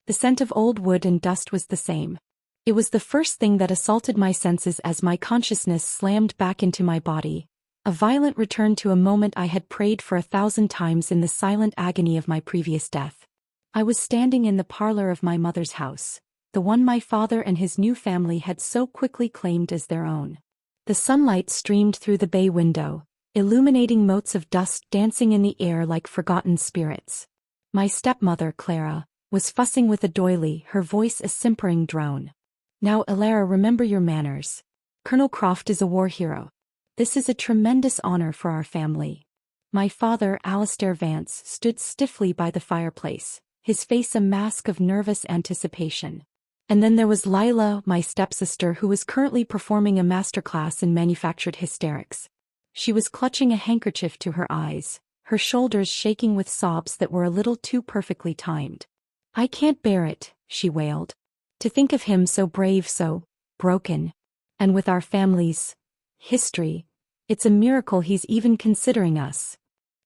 The scent of old wood and dust was the same. It was the first thing that assaulted my senses as my consciousness slammed back into my body, a violent return to a moment I had prayed for 1,000 times in the silent agony of my previous death. I was standing in the parlor of my mother's house, the one my father and his new family had so quickly claimed as their own. The sunlight streamed through the bay window, illuminating motes of dust dancing in the air like forgotten spirits. My stepmother, Clara, was fussing with a doily, her voice a simpering drone. "Now, Elara, remember your manners. Colonel Croft is a war hero. This is a tremendous honor for our family." My father, Alistair Vance, stood stiffly by the fireplace, his face a mask of nervous anticipation. And then there was Lila, my stepsister, who was currently performing a masterclass in manufactured hysterics. She was clutching a handkerchief to her eyes, her shoulders shaking with sobs that were a little too perfectly timed. "I can't bear it," she wailed. "To think of him so brave, so broken. And with our family's history, it's a miracle he's even considering us."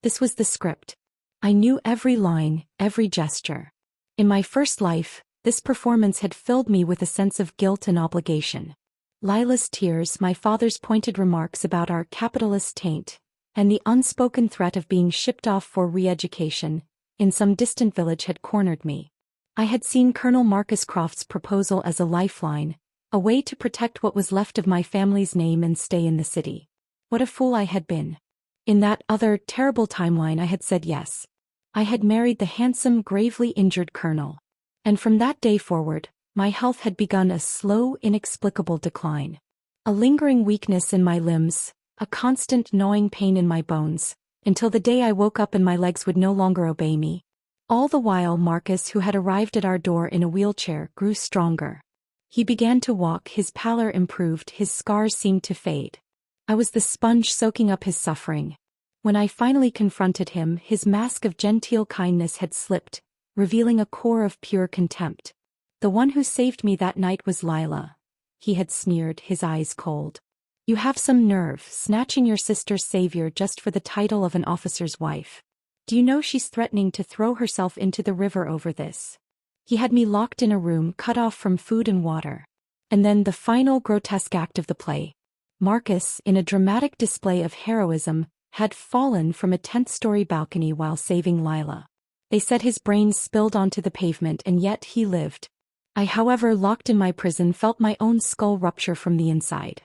This was the script. I knew every line, every gesture. In my first life, this performance had filled me with a sense of guilt and obligation. Lila's tears, my father's pointed remarks about our capitalist taint, and the unspoken threat of being shipped off for re-education in some distant village had cornered me. I had seen Colonel Marcus Croft's proposal as a lifeline, a way to protect what was left of my family's name and stay in the city. What a fool I had been. In that other, terrible timeline I had said yes. I had married the handsome, gravely injured colonel. And from that day forward, my health had begun a slow, inexplicable decline. A lingering weakness in my limbs, a constant gnawing pain in my bones, until the day I woke up and my legs would no longer obey me. All the while Marcus, who had arrived at our door in a wheelchair, grew stronger. He began to walk, his pallor improved, his scars seemed to fade. I was the sponge soaking up his suffering. When I finally confronted him, his mask of genteel kindness had slipped, revealing a core of pure contempt. "The one who saved me that night was Lila," he had sneered, his eyes cold. "You have some nerve, snatching your sister's savior just for the title of an officer's wife. Do you know she's threatening to throw herself into the river over this?" He had me locked in a room, cut off from food and water. And then the final grotesque act of the play. Marcus, in a dramatic display of heroism, had fallen from a 10th-story balcony while saving Lila. They said his brains spilled onto the pavement and yet he lived. I, however, locked in my prison, felt my own skull rupture from the inside.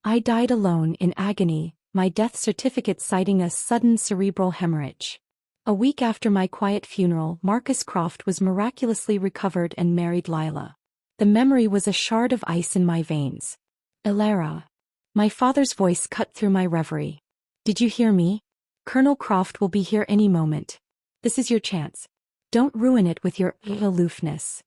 I died alone, in agony, my death certificate citing a sudden cerebral hemorrhage. A week after my quiet funeral, Marcus Croft was miraculously recovered and married Lila. The memory was a shard of ice in my veins. "Elara." My father's voice cut through my reverie. "Did you hear me? Colonel Croft will be here any moment. This is your chance. Don't ruin it with your aloofness."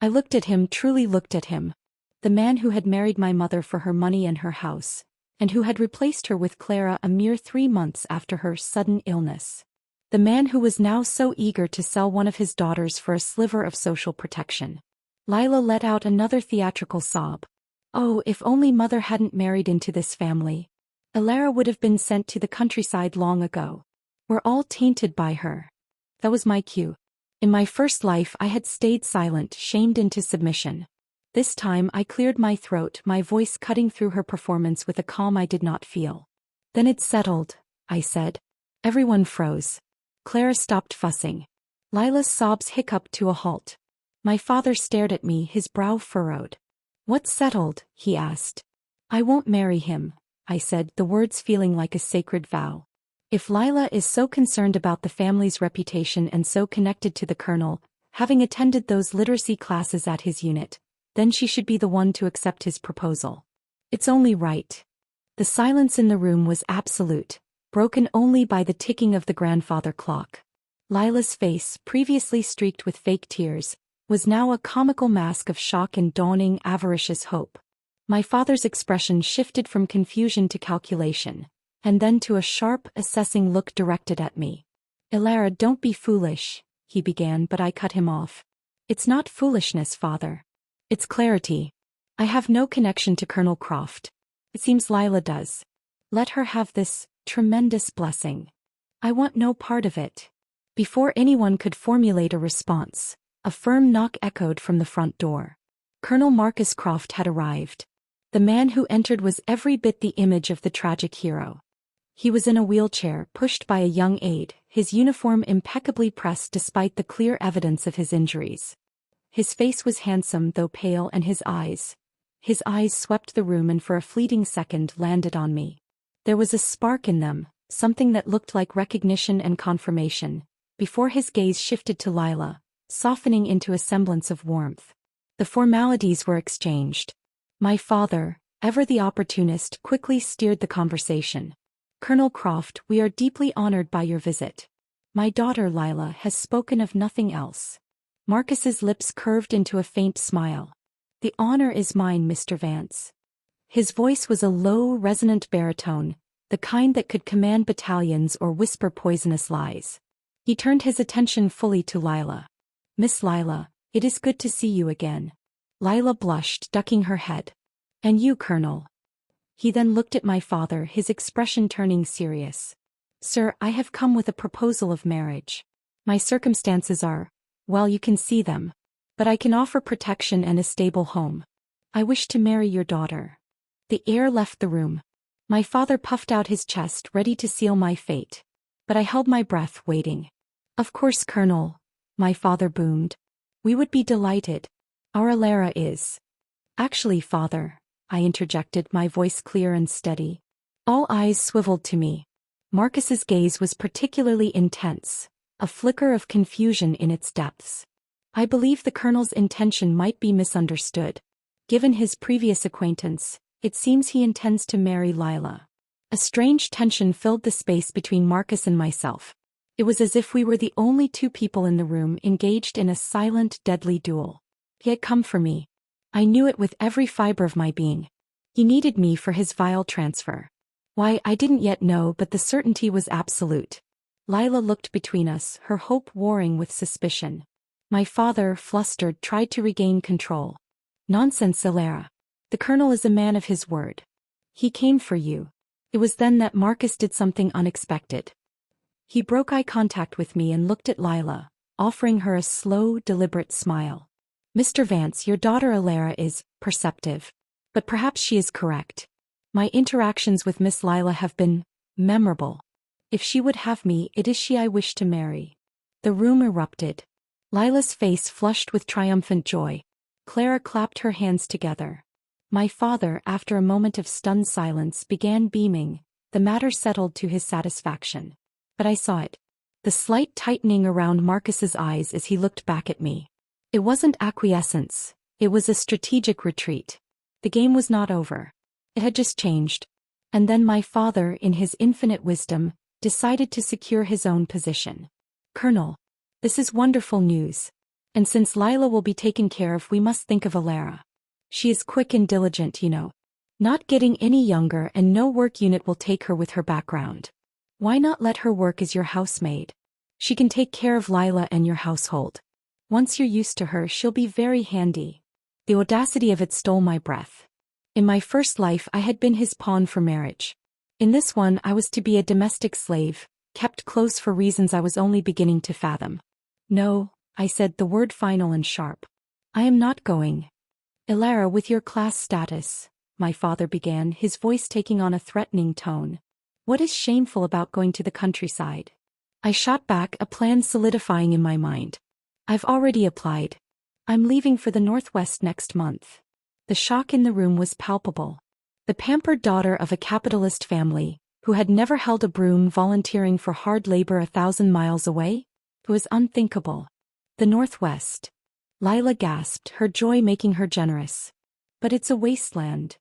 I looked at him, truly looked at him. The man who had married my mother for her money and her house, and who had replaced her with Clara a mere 3 months after her sudden illness. The man who was now so eager to sell one of his daughters for a sliver of social protection. Lila let out another theatrical sob. Oh, if only Mother hadn't married into this family. Elara would have been sent to the countryside long ago. We're all tainted by her. That was my cue. In my first life I had stayed silent, shamed into submission. This time I cleared my throat, my voice cutting through her performance with a calm I did not feel. "Then it's settled," I said. Everyone froze. Clara stopped fussing. Lila's sobs hiccuped to a halt. My father stared at me, his brow furrowed. "What's settled?" he asked. "I won't marry him," I said, the words feeling like a sacred vow. If Lila is so concerned about the family's reputation and so connected to the colonel, having attended those literacy classes at his unit, then she should be the one to accept his proposal. It's only right. The silence in the room was absolute, broken only by the ticking of the grandfather clock. Lila's face, previously streaked with fake tears, was now a comical mask of shock and dawning avaricious hope. My father's expression shifted from confusion to calculation, and then to a sharp, assessing look directed at me. "Elara, don't be foolish," he began, but I cut him off. "It's not foolishness, father. It's clarity. I have no connection to Colonel Croft. It seems Lila does. Let her have this tremendous blessing. I want no part of it." Before anyone could formulate a response, A firm knock echoed from the front door. Colonel Marcus Croft had arrived. The man who entered was every bit the image of the tragic hero. He was in a wheelchair, pushed by a young aide, his uniform impeccably pressed despite the clear evidence of his injuries. His face was handsome though pale, and his eyes swept the room and for a fleeting second landed on me. There was a spark in them, something that looked like recognition and confirmation, before his gaze shifted to Lila, softening into a semblance of warmth. The formalities were exchanged. My father, ever the opportunist, quickly steered the conversation. Colonel Croft, we are deeply honored by your visit. My daughter Lila has spoken of nothing else. Marcus's lips curved into a faint smile. The honor is mine, Mr. Vance. His voice was a low, resonant baritone, the kind that could command battalions or whisper poisonous lies. He turned his attention fully to Lila. Miss Lila, it is good to see you again. Lila blushed, ducking her head. And you, Colonel. He then looked at my father, his expression turning serious. Sir, I have come with a proposal of marriage. My circumstances are, well, you can see them. But I can offer protection and a stable home. I wish to marry your daughter. The air left the room. My father puffed out his chest, ready to seal my fate. But I held my breath, waiting. Of course, Colonel, my father boomed. We would be delighted. Our Alara is. Actually, father, I interjected, my voice clear and steady. All eyes swiveled to me. Marcus's gaze was particularly intense, a flicker of confusion in its depths. I believe the Colonel's intention might be misunderstood. Given his previous acquaintance, it seems he intends to marry Lila. A strange tension filled the space between Marcus and myself. It was as if we were the only two people in the room engaged in a silent, deadly duel. He had come for me. I knew it with every fiber of my being. He needed me for his vile transfer. Why, I didn't yet know, but the certainty was absolute. Lila looked between us, her hope warring with suspicion. My father, flustered, tried to regain control. Nonsense, Alara. The Colonel is a man of his word. He came for you. It was then that Marcus did something unexpected. He broke eye contact with me and looked at Lila, offering her a slow, deliberate smile. Mr. Vance, your daughter Alara is perceptive. But perhaps she is correct. My interactions with Miss Lila have been memorable. If she would have me, it is she I wish to marry. The room erupted. Lila's face flushed with triumphant joy. Clara clapped her hands together. My father, after a moment of stunned silence, began beaming. The matter settled to his satisfaction. But I saw it. The slight tightening around Marcus's eyes as he looked back at me. It wasn't acquiescence. It was a strategic retreat. The game was not over. It had just changed. And then my father, in his infinite wisdom, decided to secure his own position. Colonel, this is wonderful news. And since Lila will be taken care of, we must think of Alara. She is quick and diligent, you know. Not getting any younger, and no work unit will take her with her background. Why not let her work as your housemaid? She can take care of Lila and your household. Once you're used to her, she'll be very handy. The audacity of it stole my breath. In my first life, I had been his pawn for marriage. In this one, I was to be a domestic slave, kept close for reasons I was only beginning to fathom. No, I said, the word final and sharp. I am not going. Alara, with your class status, my father began, his voice taking on a threatening tone. What is shameful about going to the countryside? I shot back, a plan solidifying in my mind. I've already applied. I'm leaving for the Northwest next month. The shock in the room was palpable. The pampered daughter of a capitalist family, who had never held a broom, volunteering for hard labor 1,000 miles away? It was unthinkable. The Northwest. Lila gasped, her joy making her generous. But it's a wasteland.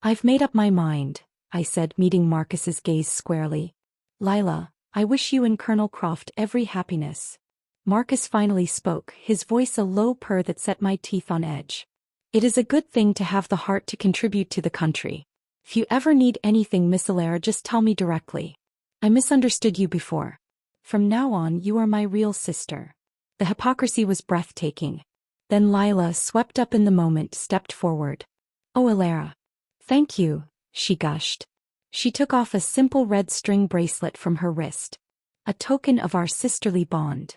I've made up my mind, I said, meeting Marcus's gaze squarely. Lila, I wish you and Colonel Croft every happiness. Marcus finally spoke, his voice a low purr that set my teeth on edge. It is a good thing to have the heart to contribute to the country. If you ever need anything, Miss Alara, just tell me directly. I misunderstood you before. From now on, you are my real sister. The hypocrisy was breathtaking. Then Lila, swept up in the moment, stepped forward. Oh, Alara. Thank you, she gushed. She took off a simple red string bracelet from her wrist. A token of our sisterly bond.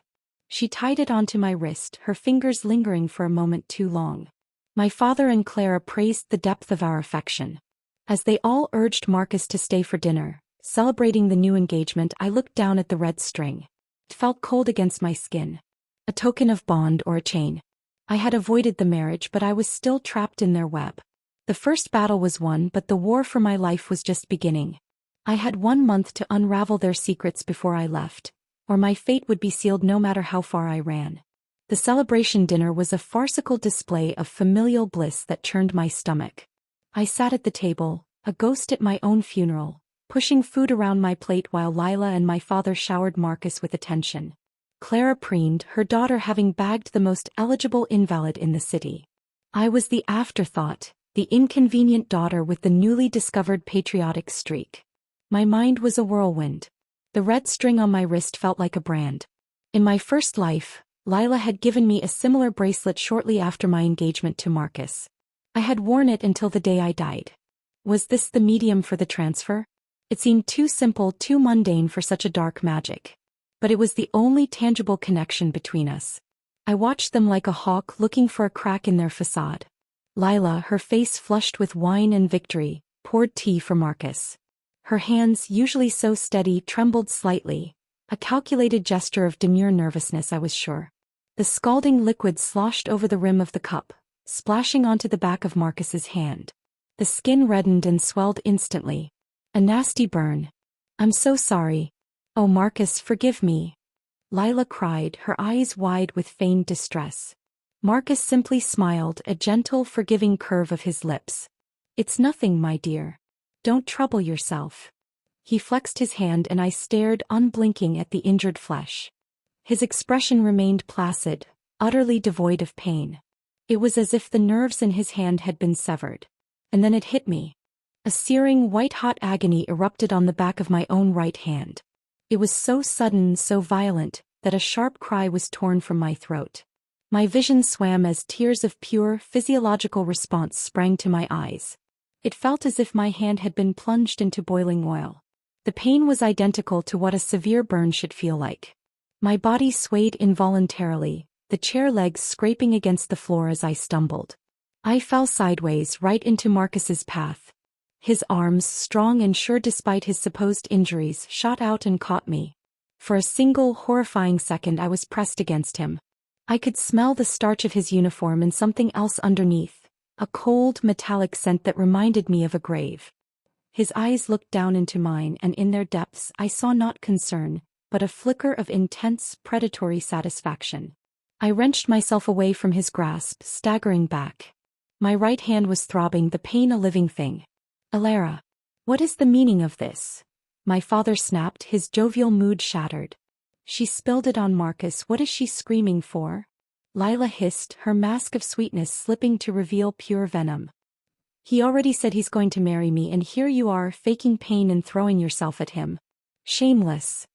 She tied it onto my wrist, her fingers lingering for a moment too long. My father and Clara praised the depth of our affection. As they all urged Marcus to stay for dinner, celebrating the new engagement, I looked down at the red string. It felt cold against my skin. A token of bond or a chain. I had avoided the marriage, but I was still trapped in their web. The first battle was won, but the war for my life was just beginning. I had 1 month to unravel their secrets before I left, or my fate would be sealed no matter how far I ran. The celebration dinner was a farcical display of familial bliss that churned my stomach. I sat at the table, a ghost at my own funeral, pushing food around my plate while Lila and my father showered Marcus with attention. Clara preened, her daughter having bagged the most eligible invalid in the city. I was the afterthought, the inconvenient daughter with the newly discovered patriotic streak. My mind was a whirlwind. The red string on my wrist felt like a brand. In my first life, Lila had given me a similar bracelet shortly after my engagement to Marcus. I had worn it until the day I died. Was this the medium for the transfer? It seemed too simple, too mundane for such a dark magic. But it was the only tangible connection between us. I watched them like a hawk looking for a crack in their facade. Lila, her face flushed with wine and victory, poured tea for Marcus. Her hands, usually so steady, trembled slightly, a calculated gesture of demure nervousness, I was sure. The scalding liquid sloshed over the rim of the cup, splashing onto the back of Marcus's hand. The skin reddened and swelled instantly. A nasty burn. "I'm so sorry. Oh, Marcus, forgive me," Lila cried, her eyes wide with feigned distress. Marcus simply smiled, a gentle, forgiving curve of his lips. "It's nothing, my dear. Don't trouble yourself." He flexed his hand and I stared, unblinking, at the injured flesh. His expression remained placid, utterly devoid of pain. It was as if the nerves in his hand had been severed. And then it hit me. A searing, white-hot agony erupted on the back of my own right hand. It was so sudden, so violent, that a sharp cry was torn from my throat. My vision swam as tears of pure, physiological response sprang to my eyes. It felt as if my hand had been plunged into boiling oil. The pain was identical to what a severe burn should feel like. My body swayed involuntarily, the chair legs scraping against the floor as I stumbled. I fell sideways right into Marcus's path. His arms, strong and sure despite his supposed injuries, shot out and caught me. For a single, horrifying second I was pressed against him. I could smell the starch of his uniform and something else underneath, a cold, metallic scent that reminded me of a grave. His eyes looked down into mine, and in their depths I saw not concern, but a flicker of intense, predatory satisfaction. I wrenched myself away from his grasp, staggering back. My right hand was throbbing, the pain a living thing. "Alara, what is the meaning of this?" my father snapped, his jovial mood shattered. "She spilled it on Marcus. What is she screaming for?" Lila hissed, her mask of sweetness slipping to reveal pure venom. "He already said he's going to marry me, and here you are, faking pain and throwing yourself at him. Shameless."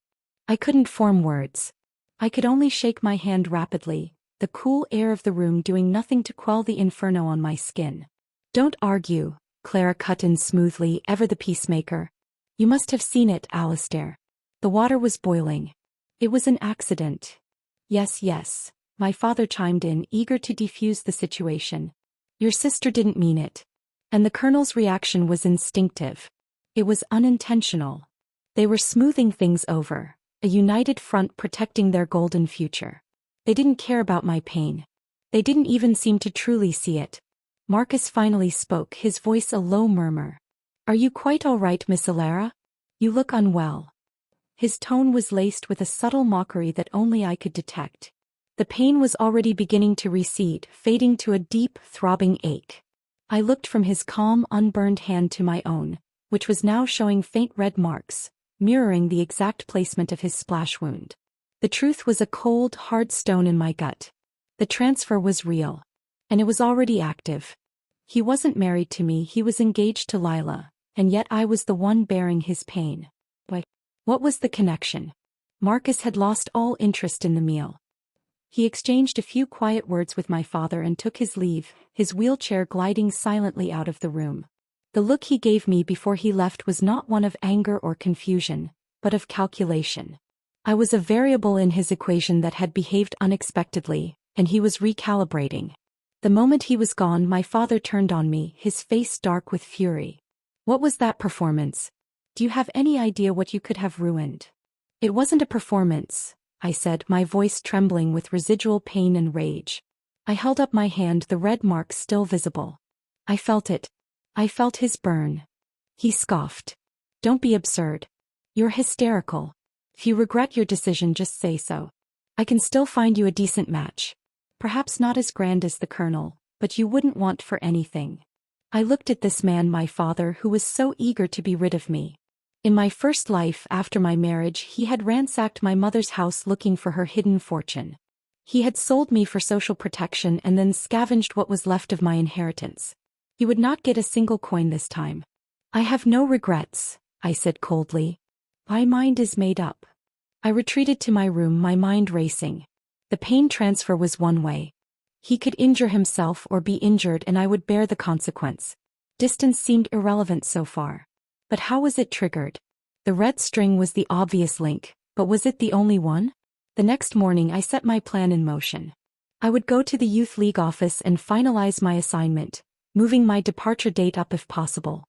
I couldn't form words. I could only shake my hand rapidly, the cool air of the room doing nothing to quell the inferno on my skin. "Don't argue," Clara cut in smoothly, ever the peacemaker. "You must have seen it, Alistair. The water was boiling. It was an accident." Yes, my father chimed in, eager to defuse the situation. "Your sister didn't mean it." And the Colonel's reaction was instinctive. It was unintentional. They were smoothing things over, a united front protecting their golden future. They didn't care about my pain. They didn't even seem to truly see it. Marcus finally spoke, his voice a low murmur. "Are you quite all right, Miss Alara? You look unwell." His tone was laced with a subtle mockery that only I could detect. The pain was already beginning to recede, fading to a deep, throbbing ache. I looked from his calm, unburned hand to my own, which was now showing faint red marks, mirroring the exact placement of his splash wound. The truth was a cold, hard stone in my gut. The transfer was real. And it was already active. He wasn't married to me, he was engaged to Lila, and yet I was the one bearing his pain. But what was the connection? Marcus had lost all interest in the meal. He exchanged a few quiet words with my father and took his leave, his wheelchair gliding silently out of the room. The look he gave me before he left was not one of anger or confusion, but of calculation. I was a variable in his equation that had behaved unexpectedly, and he was recalibrating. The moment he was gone, my father turned on me, his face dark with fury. What was that performance? Do you have any idea what you could have ruined? It wasn't a performance, I said, my voice trembling with residual pain and rage. I held up my hand, the red mark still visible. I felt it. I felt his burn. He scoffed. Don't be absurd. You're hysterical. If you regret your decision, just say so. I can still find you a decent match. Perhaps not as grand as the Colonel, but you wouldn't want for anything. I looked at this man, my father, who was so eager to be rid of me. In my first life after my marriage, he had ransacked my mother's house looking for her hidden fortune. He had sold me for social protection and then scavenged what was left of my inheritance. He would not get a single coin this time. I have no regrets, I said coldly. My mind is made up. I retreated to my room, my mind racing. The pain transfer was one way. He could injure himself or be injured and I would bear the consequence. Distance seemed irrelevant so far. But how was it triggered? The red string was the obvious link, but was it the only one? The next morning I set my plan in motion. I would go to the Youth League office and finalize my assignment, moving my departure date up if possible.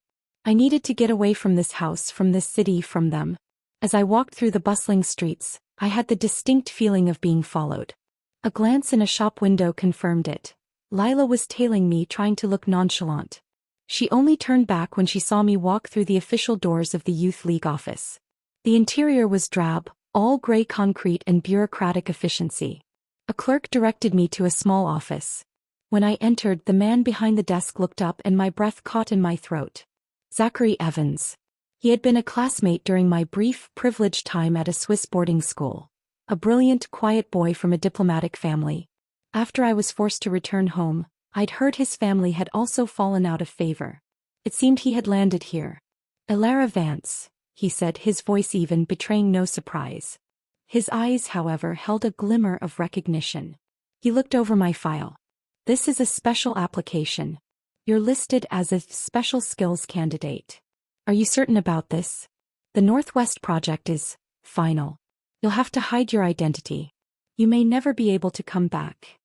I needed to get away from this house, from this city, from them. As I walked through the bustling streets, I had the distinct feeling of being followed. A glance in a shop window confirmed it. Lila was tailing me, trying to look nonchalant. She only turned back when she saw me walk through the official doors of the Youth League office. The interior was drab, all gray concrete and bureaucratic efficiency. A clerk directed me to a small office. When I entered, the man behind the desk looked up and my breath caught in my throat. Zachary Evans. He had been a classmate during my brief, privileged time at a Swiss boarding school. A brilliant, quiet boy from a diplomatic family. After I was forced to return home, I'd heard his family had also fallen out of favor. It seemed he had landed here. Elara Vance, he said, his voice even, betraying no surprise. His eyes, however, held a glimmer of recognition. He looked over my file. This is a special application. You're listed as a special skills candidate. Are you certain about this? The Northwest project is final. You'll have to hide your identity. You may never be able to come back.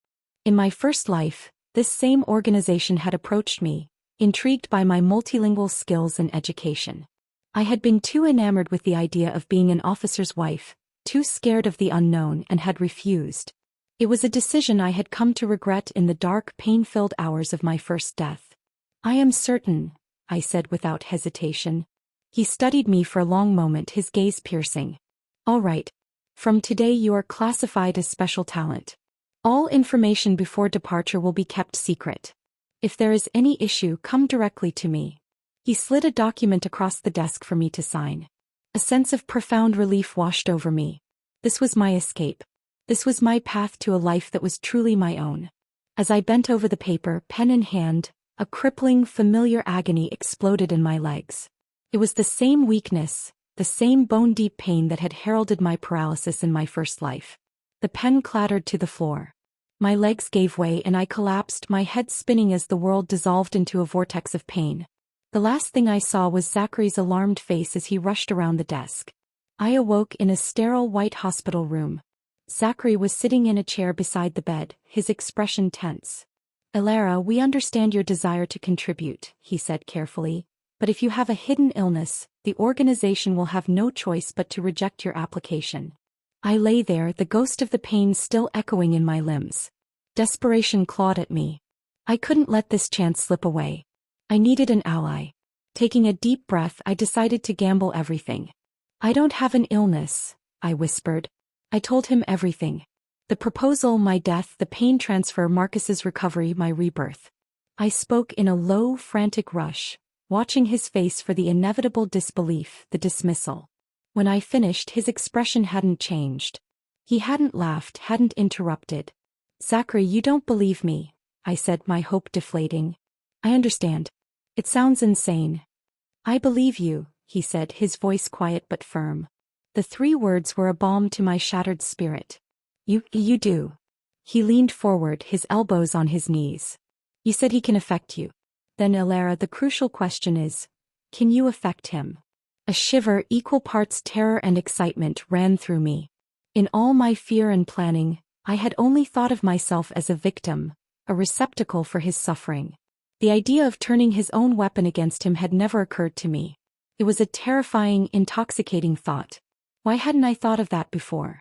In my first life, this same organization had approached me, intrigued by my multilingual skills and education. I had been too enamored with the idea of being an officer's wife, too scared of the unknown, and had refused. It was a decision I had come to regret in the dark, pain-filled hours of my first death. I am certain, I said without hesitation. He studied me for a long moment, his gaze piercing. All right. From today you are classified as special talent. All information before departure will be kept secret. If there is any issue, come directly to me. He slid a document across the desk for me to sign. A sense of profound relief washed over me. This was my escape. This was my path to a life that was truly my own. As I bent over the paper, pen in hand, a crippling, familiar agony exploded in my legs. It was the same weakness, the same bone-deep pain that had heralded my paralysis in my first life. The pen clattered to the floor. My legs gave way and I collapsed, my head spinning as the world dissolved into a vortex of pain. The last thing I saw was Zachary's alarmed face as he rushed around the desk. I awoke in a sterile white hospital room. Zachary was sitting in a chair beside the bed, his expression tense. Elara, we understand your desire to contribute, he said carefully, but if you have a hidden illness, the organization will have no choice but to reject your application. I lay there, the ghost of the pain still echoing in my limbs. Desperation clawed at me. I couldn't let this chance slip away. I needed an ally. Taking a deep breath, I decided to gamble everything. I don't have an illness, I whispered. I told him everything. The proposal, my death, the pain transfer, Marcus's recovery, my rebirth. I spoke in a low, frantic rush, watching his face for the inevitable disbelief, the dismissal. When I finished, his expression hadn't changed. He hadn't laughed, hadn't interrupted. Zachary, you don't believe me, I said, my hope deflating. I understand. It sounds insane. I believe you, he said, his voice quiet but firm. The 3 words were a balm to my shattered spirit. You do. He leaned forward, his elbows on his knees. You said he can affect you. Then Elara, the crucial question is, can you affect him? A shiver, equal parts terror and excitement, ran through me. In all my fear and planning, I had only thought of myself as a victim, a receptacle for his suffering. The idea of turning his own weapon against him had never occurred to me. It was a terrifying, intoxicating thought. Why hadn't I thought of that before?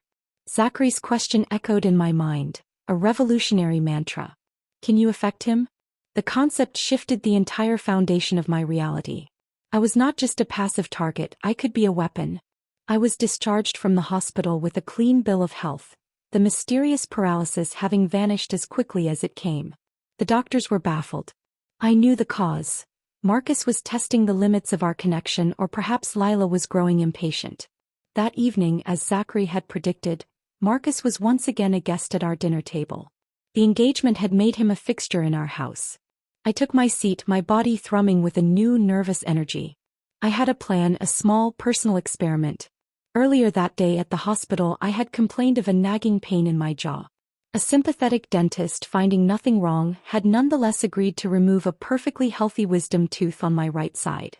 Zachary's question echoed in my mind, a revolutionary mantra. Can you affect him? The concept shifted the entire foundation of my reality. I was not just a passive target, I could be a weapon. I was discharged from the hospital with a clean bill of health, the mysterious paralysis having vanished as quickly as it came. The doctors were baffled. I knew the cause. Marcus was testing the limits of our connection, or perhaps Lila was growing impatient. That evening, as Zachary had predicted, Marcus was once again a guest at our dinner table. The engagement had made him a fixture in our house. I took my seat, my body thrumming with a new nervous energy. I had a plan, a small personal experiment. Earlier that day at the hospital, I had complained of a nagging pain in my jaw. A sympathetic dentist, finding nothing wrong, had nonetheless agreed to remove a perfectly healthy wisdom tooth on my right side.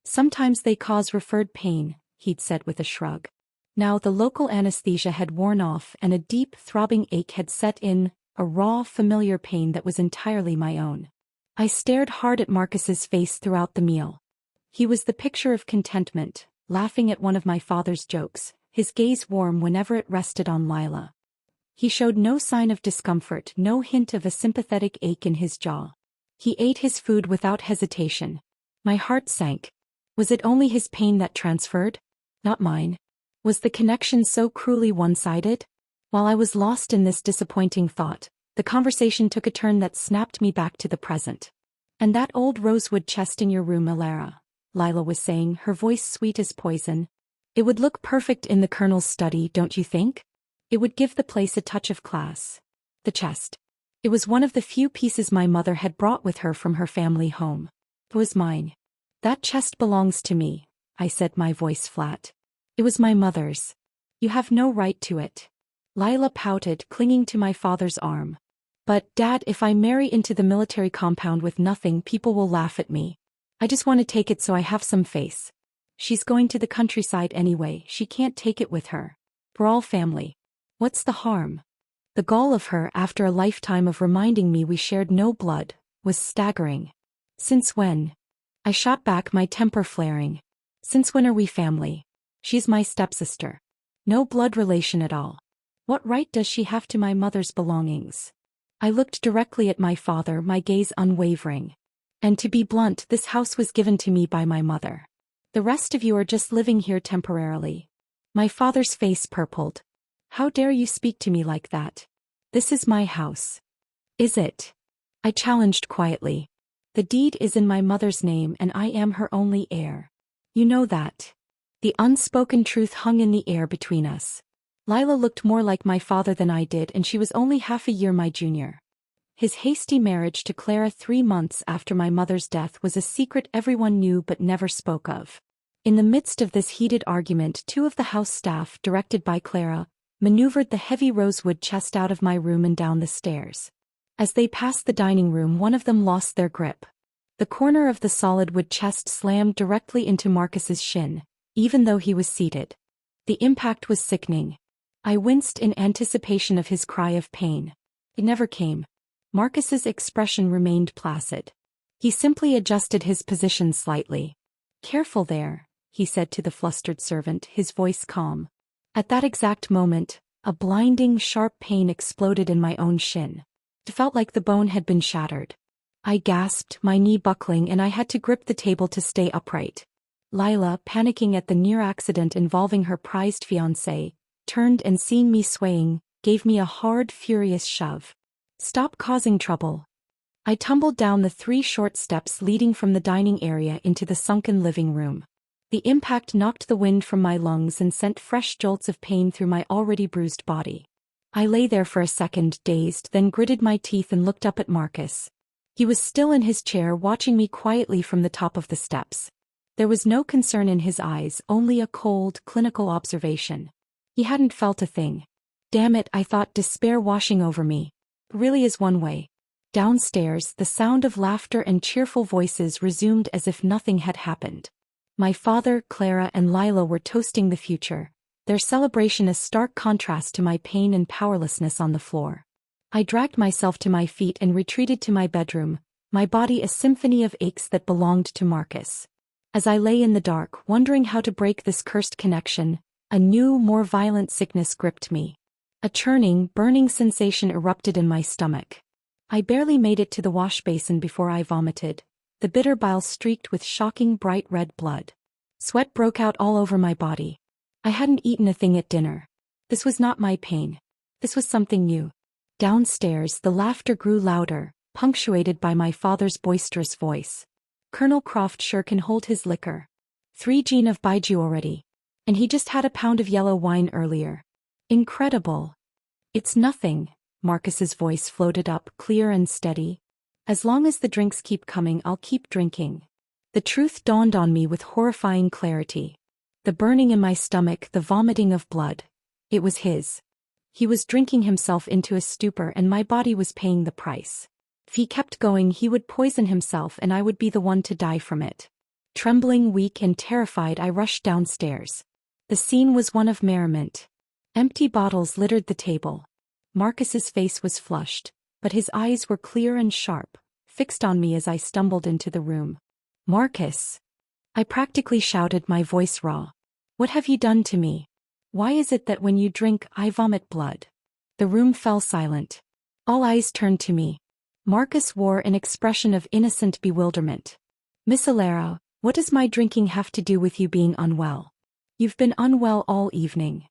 Sometimes they cause referred pain, he'd said with a shrug. Now the local anesthesia had worn off and a deep, throbbing ache had set in, a raw, familiar pain that was entirely my own. I stared hard at Marcus's face throughout the meal. He was the picture of contentment, laughing at one of my father's jokes, his gaze warm whenever it rested on Lila. He showed no sign of discomfort, no hint of a sympathetic ache in his jaw. He ate his food without hesitation. My heart sank. Was it only his pain that transferred? Not mine. Was the connection so cruelly one-sided? While I was lost in this disappointing thought, the conversation took a turn that snapped me back to the present. And that old rosewood chest in your room, Alara, Lila was saying, her voice sweet as poison. It would look perfect in the Colonel's study, don't you think? It would give the place a touch of class. The chest. It was one of the few pieces my mother had brought with her from her family home. It was mine. That chest belongs to me, I said, my voice flat. It was my mother's. You have no right to it. Lila pouted, clinging to my father's arm. But, Dad, if I marry into the military compound with nothing, people will laugh at me. I just want to take it so I have some face. She's going to the countryside anyway, she can't take it with her. We're all family. What's the harm? The gall of her, after a lifetime of reminding me we shared no blood, was staggering. Since when? I shot back, my temper flaring. Since when are we family? She's my stepsister. No blood relation at all. What right does she have to my mother's belongings? I looked directly at my father, my gaze unwavering. And to be blunt, this house was given to me by my mother. The rest of you are just living here temporarily. My father's face purpled. How dare you speak to me like that? This is my house. Is it? I challenged quietly. The deed is in my mother's name and I am her only heir. You know that. The unspoken truth hung in the air between us. Lila looked more like my father than I did, and she was only half a year my junior. His hasty marriage to Clara 3 months after my mother's death was a secret everyone knew but never spoke of. In the midst of this heated argument, 2 of the house staff, directed by Clara, maneuvered the heavy rosewood chest out of my room and down the stairs. As they passed the dining room, one of them lost their grip. The corner of the solid wood chest slammed directly into Marcus's shin, even though he was seated. The impact was sickening. I winced in anticipation of his cry of pain. It never came. Marcus's expression remained placid. He simply adjusted his position slightly. "Careful there," he said to the flustered servant, his voice calm. At that exact moment, a blinding, sharp pain exploded in my own shin. It felt like the bone had been shattered. I gasped, my knee buckling, and I had to grip the table to stay upright. Lila, panicking at the near accident involving her prized fiancé, turned and, seeing me swaying, gave me a hard, furious shove. "Stop causing trouble." I tumbled down the 3 short steps leading from the dining area into the sunken living room. The impact knocked the wind from my lungs and sent fresh jolts of pain through my already bruised body. I lay there for a second, dazed, then gritted my teeth and looked up at Marcus. He was still in his chair, watching me quietly from the top of the steps. There was no concern in his eyes, only a cold, clinical observation. He hadn't felt a thing. Damn it, I thought, despair washing over me. Really is one way. Downstairs, the sound of laughter and cheerful voices resumed as if nothing had happened. My father, Clara, and Lila were toasting the future, their celebration a stark contrast to my pain and powerlessness on the floor. I dragged myself to my feet and retreated to my bedroom, my body a symphony of aches that belonged to Marcus. As I lay in the dark, wondering how to break this cursed connection, a new, more violent sickness gripped me. A churning, burning sensation erupted in my stomach. I barely made it to the wash basin before I vomited, the bitter bile streaked with shocking bright red blood. Sweat broke out all over my body. I hadn't eaten a thing at dinner. This was not my pain. This was something new. Downstairs, the laughter grew louder, punctuated by my father's boisterous voice. Colonel Croft sure can hold his liquor. 3 gin of Baiju already. And he just had a pound of yellow wine earlier. Incredible. It's nothing, Marcus's voice floated up, clear and steady. As long as the drinks keep coming, I'll keep drinking. The truth dawned on me with horrifying clarity. The burning in my stomach, the vomiting of blood. It was his. He was drinking himself into a stupor and my body was paying the price. If he kept going, he would poison himself and I would be the one to die from it. Trembling, weak and terrified, I rushed downstairs. The scene was one of merriment. Empty bottles littered the table. Marcus's face was flushed, but his eyes were clear and sharp, fixed on me as I stumbled into the room. Marcus! I practically shouted, my voice raw. What have you done to me? Why is it that when you drink, I vomit blood? The room fell silent. All eyes turned to me. Marcus wore an expression of innocent bewilderment. Miss Alara, what does my drinking have to do with you being unwell? You've been unwell all evening.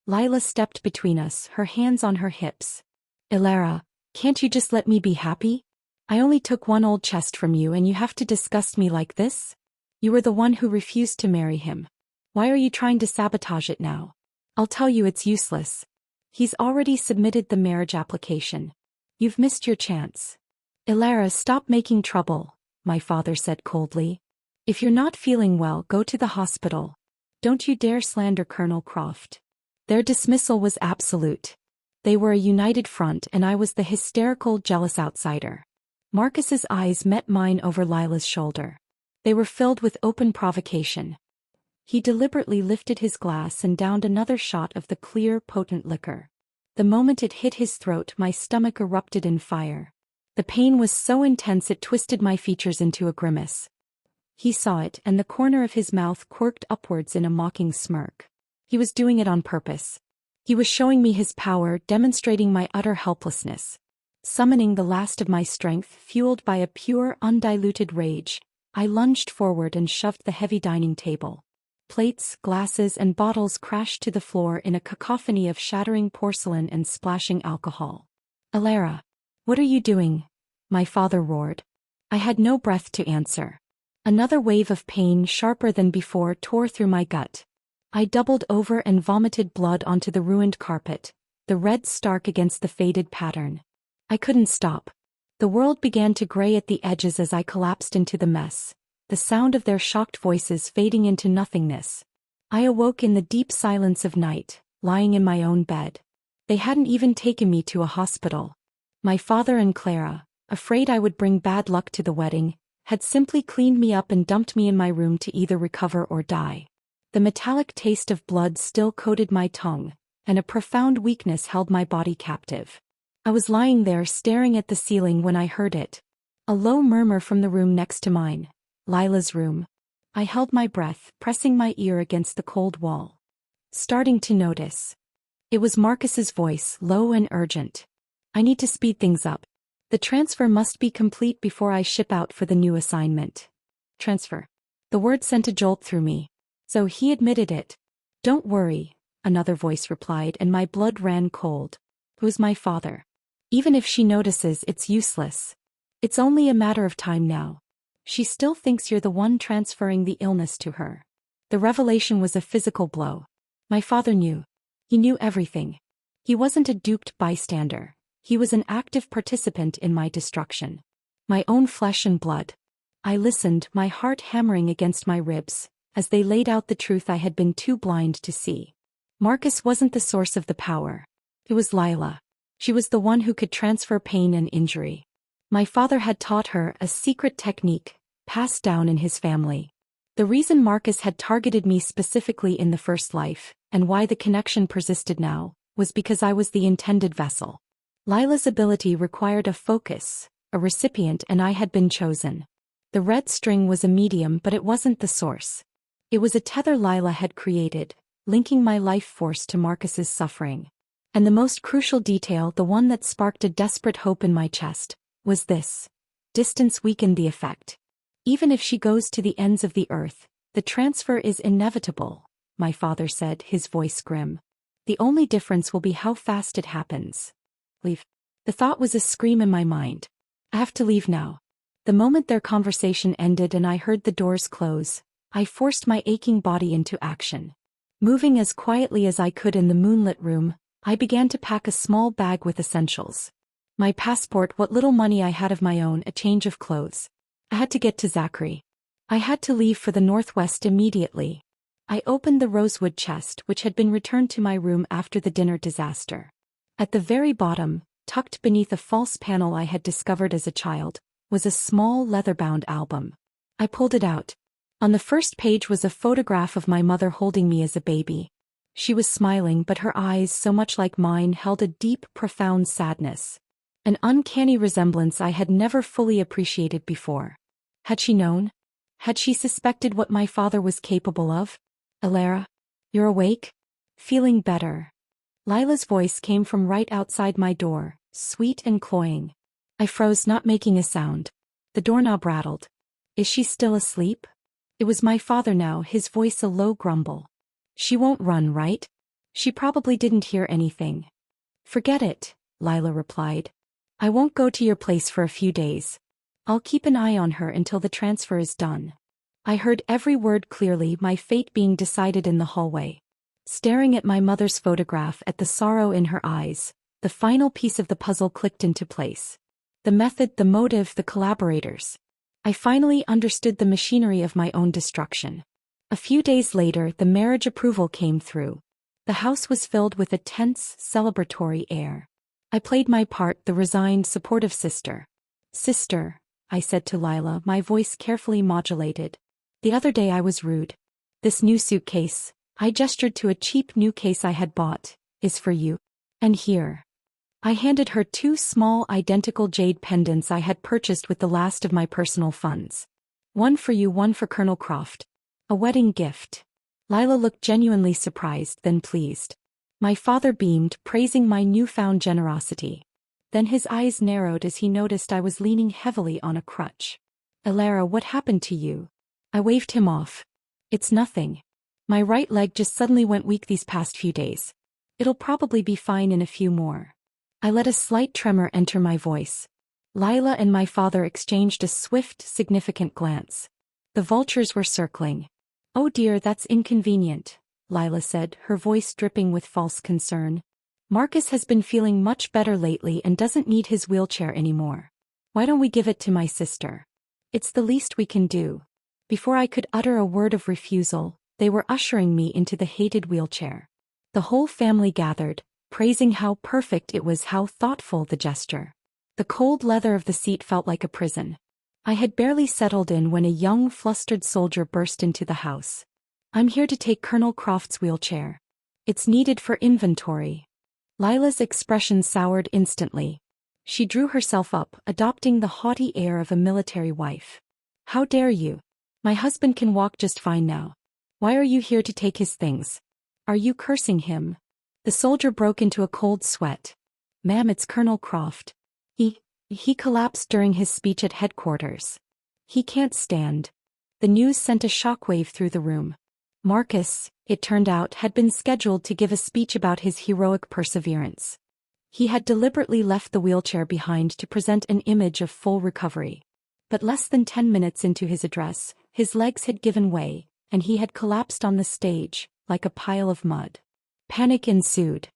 Lila stepped between us, her hands on her hips. Alara, can't you just let me be happy? I only took one old chest from you and you have to disgust me like this? You were the one who refused to marry him. Why are you trying to sabotage it now? I'll tell you it's useless. He's already submitted the marriage application. You've missed your chance. Alara, stop making trouble, my father said coldly. If you're not feeling well, go to the hospital. Don't you dare slander Colonel Croft. Their dismissal was absolute. They were a united front and I was the hysterical, jealous outsider. Marcus's eyes met mine over Lila's shoulder. They were filled with open provocation. He deliberately lifted his glass and downed another shot of the clear, potent liquor. The moment it hit his throat, my stomach erupted in fire. The pain was so intense it twisted my features into a grimace. He saw it, and the corner of his mouth quirked upwards in a mocking smirk. He was doing it on purpose. He was showing me his power, demonstrating my utter helplessness. Summoning the last of my strength, fueled by a pure, undiluted rage, I lunged forward and shoved the heavy dining table. Plates, glasses, and bottles crashed to the floor in a cacophony of shattering porcelain and splashing alcohol. Alara, what are you doing? My father roared. I had no breath to answer. Another wave of pain, sharper than before, tore through my gut. I doubled over and vomited blood onto the ruined carpet, the red stark against the faded pattern. I couldn't stop. The world began to gray at the edges as I collapsed into the mess, the sound of their shocked voices fading into nothingness. I awoke in the deep silence of night, lying in my own bed. They hadn't even taken me to a hospital. My father and Clara, afraid I would bring bad luck to the wedding, had simply cleaned me up and dumped me in my room to either recover or die. The metallic taste of blood still coated my tongue, and a profound weakness held my body captive. I was lying there staring at the ceiling when I heard it. A low murmur from the room next to mine, Lila's room. I held my breath, pressing my ear against the cold wall. Starting to notice. It was Marcus's voice, low and urgent. I need to speed things up. The transfer must be complete before I ship out for the new assignment. Transfer. The word sent a jolt through me. So he admitted it. Don't worry, another voice replied, and my blood ran cold. It was my father. Even if she notices, it's useless. It's only a matter of time now. She still thinks you're the one transferring the illness to her. The revelation was a physical blow. My father knew. He knew everything. He wasn't a duped bystander. He was an active participant in my destruction. My own flesh and blood. I listened, my heart hammering against my ribs, as they laid out the truth I had been too blind to see. Marcus wasn't the source of the power. It was Lila. She was the one who could transfer pain and injury. My father had taught her a secret technique, passed down in his family. The reason Marcus had targeted me specifically in the first life, and why the connection persisted now, was because I was the intended vessel. Lila's ability required a focus, a recipient, and I had been chosen. The red string was a medium, but it wasn't the source. It was a tether Lila had created, linking my life force to Marcus's suffering. And the most crucial detail, the one that sparked a desperate hope in my chest, was this: distance weakened the effect. Even if she goes to the ends of the earth, the transfer is inevitable, my father said, his voice grim. The only difference will be how fast it happens. Leave. The thought was a scream in my mind. I have to leave now. The moment their conversation ended and I heard the doors close, I forced my aching body into action. Moving as quietly as I could in the moonlit room, I began to pack a small bag with essentials. My passport, what little money I had of my own, a change of clothes. I had to get to Zachary. I had to leave for the Northwest immediately. I opened the rosewood chest which had been returned to my room after the dinner disaster. At the very bottom, tucked beneath a false panel I had discovered as a child, was a small leather-bound album. I pulled it out. On the first page was a photograph of my mother holding me as a baby. She was smiling, but her eyes, so much like mine, held a deep, profound sadness. An uncanny resemblance I had never fully appreciated before. Had she known? Had she suspected what my father was capable of? Alara? You're awake? Feeling better? Lila's voice came from right outside my door, sweet and cloying. I froze, not making a sound. The doorknob rattled. Is she still asleep? It was my father now, his voice a low grumble. She won't run, right? She probably didn't hear anything. Forget it, Lila replied. I won't go to your place for a few days. I'll keep an eye on her until the transfer is done. I heard every word clearly, my fate being decided in the hallway. Staring at my mother's photograph, at the sorrow in her eyes, the final piece of the puzzle clicked into place. The method, the motive, the collaborators. I finally understood the machinery of my own destruction. A few days later, the marriage approval came through. The house was filled with a tense, celebratory air. I played my part, the resigned, supportive sister. Sister, I said to Lila, my voice carefully modulated. The other day I was rude. This new suitcase, I gestured to a cheap new case I had bought, is for you. And here. I handed her 2 small, identical jade pendants I had purchased with the last of my personal funds. One for you, one for Colonel Croft. A wedding gift. Lila looked genuinely surprised, then pleased. My father beamed, praising my newfound generosity. Then his eyes narrowed as he noticed I was leaning heavily on a crutch. Alara, what happened to you? I waved him off. It's nothing. My right leg just suddenly went weak these past few days. It'll probably be fine in a few more. I let a slight tremor enter my voice. Lila and my father exchanged a swift, significant glance. The vultures were circling. Oh dear, that's inconvenient, Lila said, her voice dripping with false concern. Marcus has been feeling much better lately and doesn't need his wheelchair anymore. Why don't we give it to my sister? It's the least we can do. Before I could utter a word of refusal, they were ushering me into the hated wheelchair. The whole family gathered, praising how perfect it was, how thoughtful the gesture. The cold leather of the seat felt like a prison. I had barely settled in when a young, flustered soldier burst into the house. I'm here to take Colonel Croft's wheelchair. It's needed for inventory. Lila's expression soured instantly. She drew herself up, adopting the haughty air of a military wife. How dare you? My husband can walk just fine now. Why are you here to take his things? Are you cursing him? The soldier broke into a cold sweat. Ma'am, it's Colonel Croft. He collapsed during his speech at headquarters. He can't stand. The news sent a shockwave through the room. Marcus, it turned out, had been scheduled to give a speech about his heroic perseverance. He had deliberately left the wheelchair behind to present an image of full recovery. But less than 10 minutes into his address, his legs had given way, and he had collapsed on the stage, like a pile of mud. Panic ensued.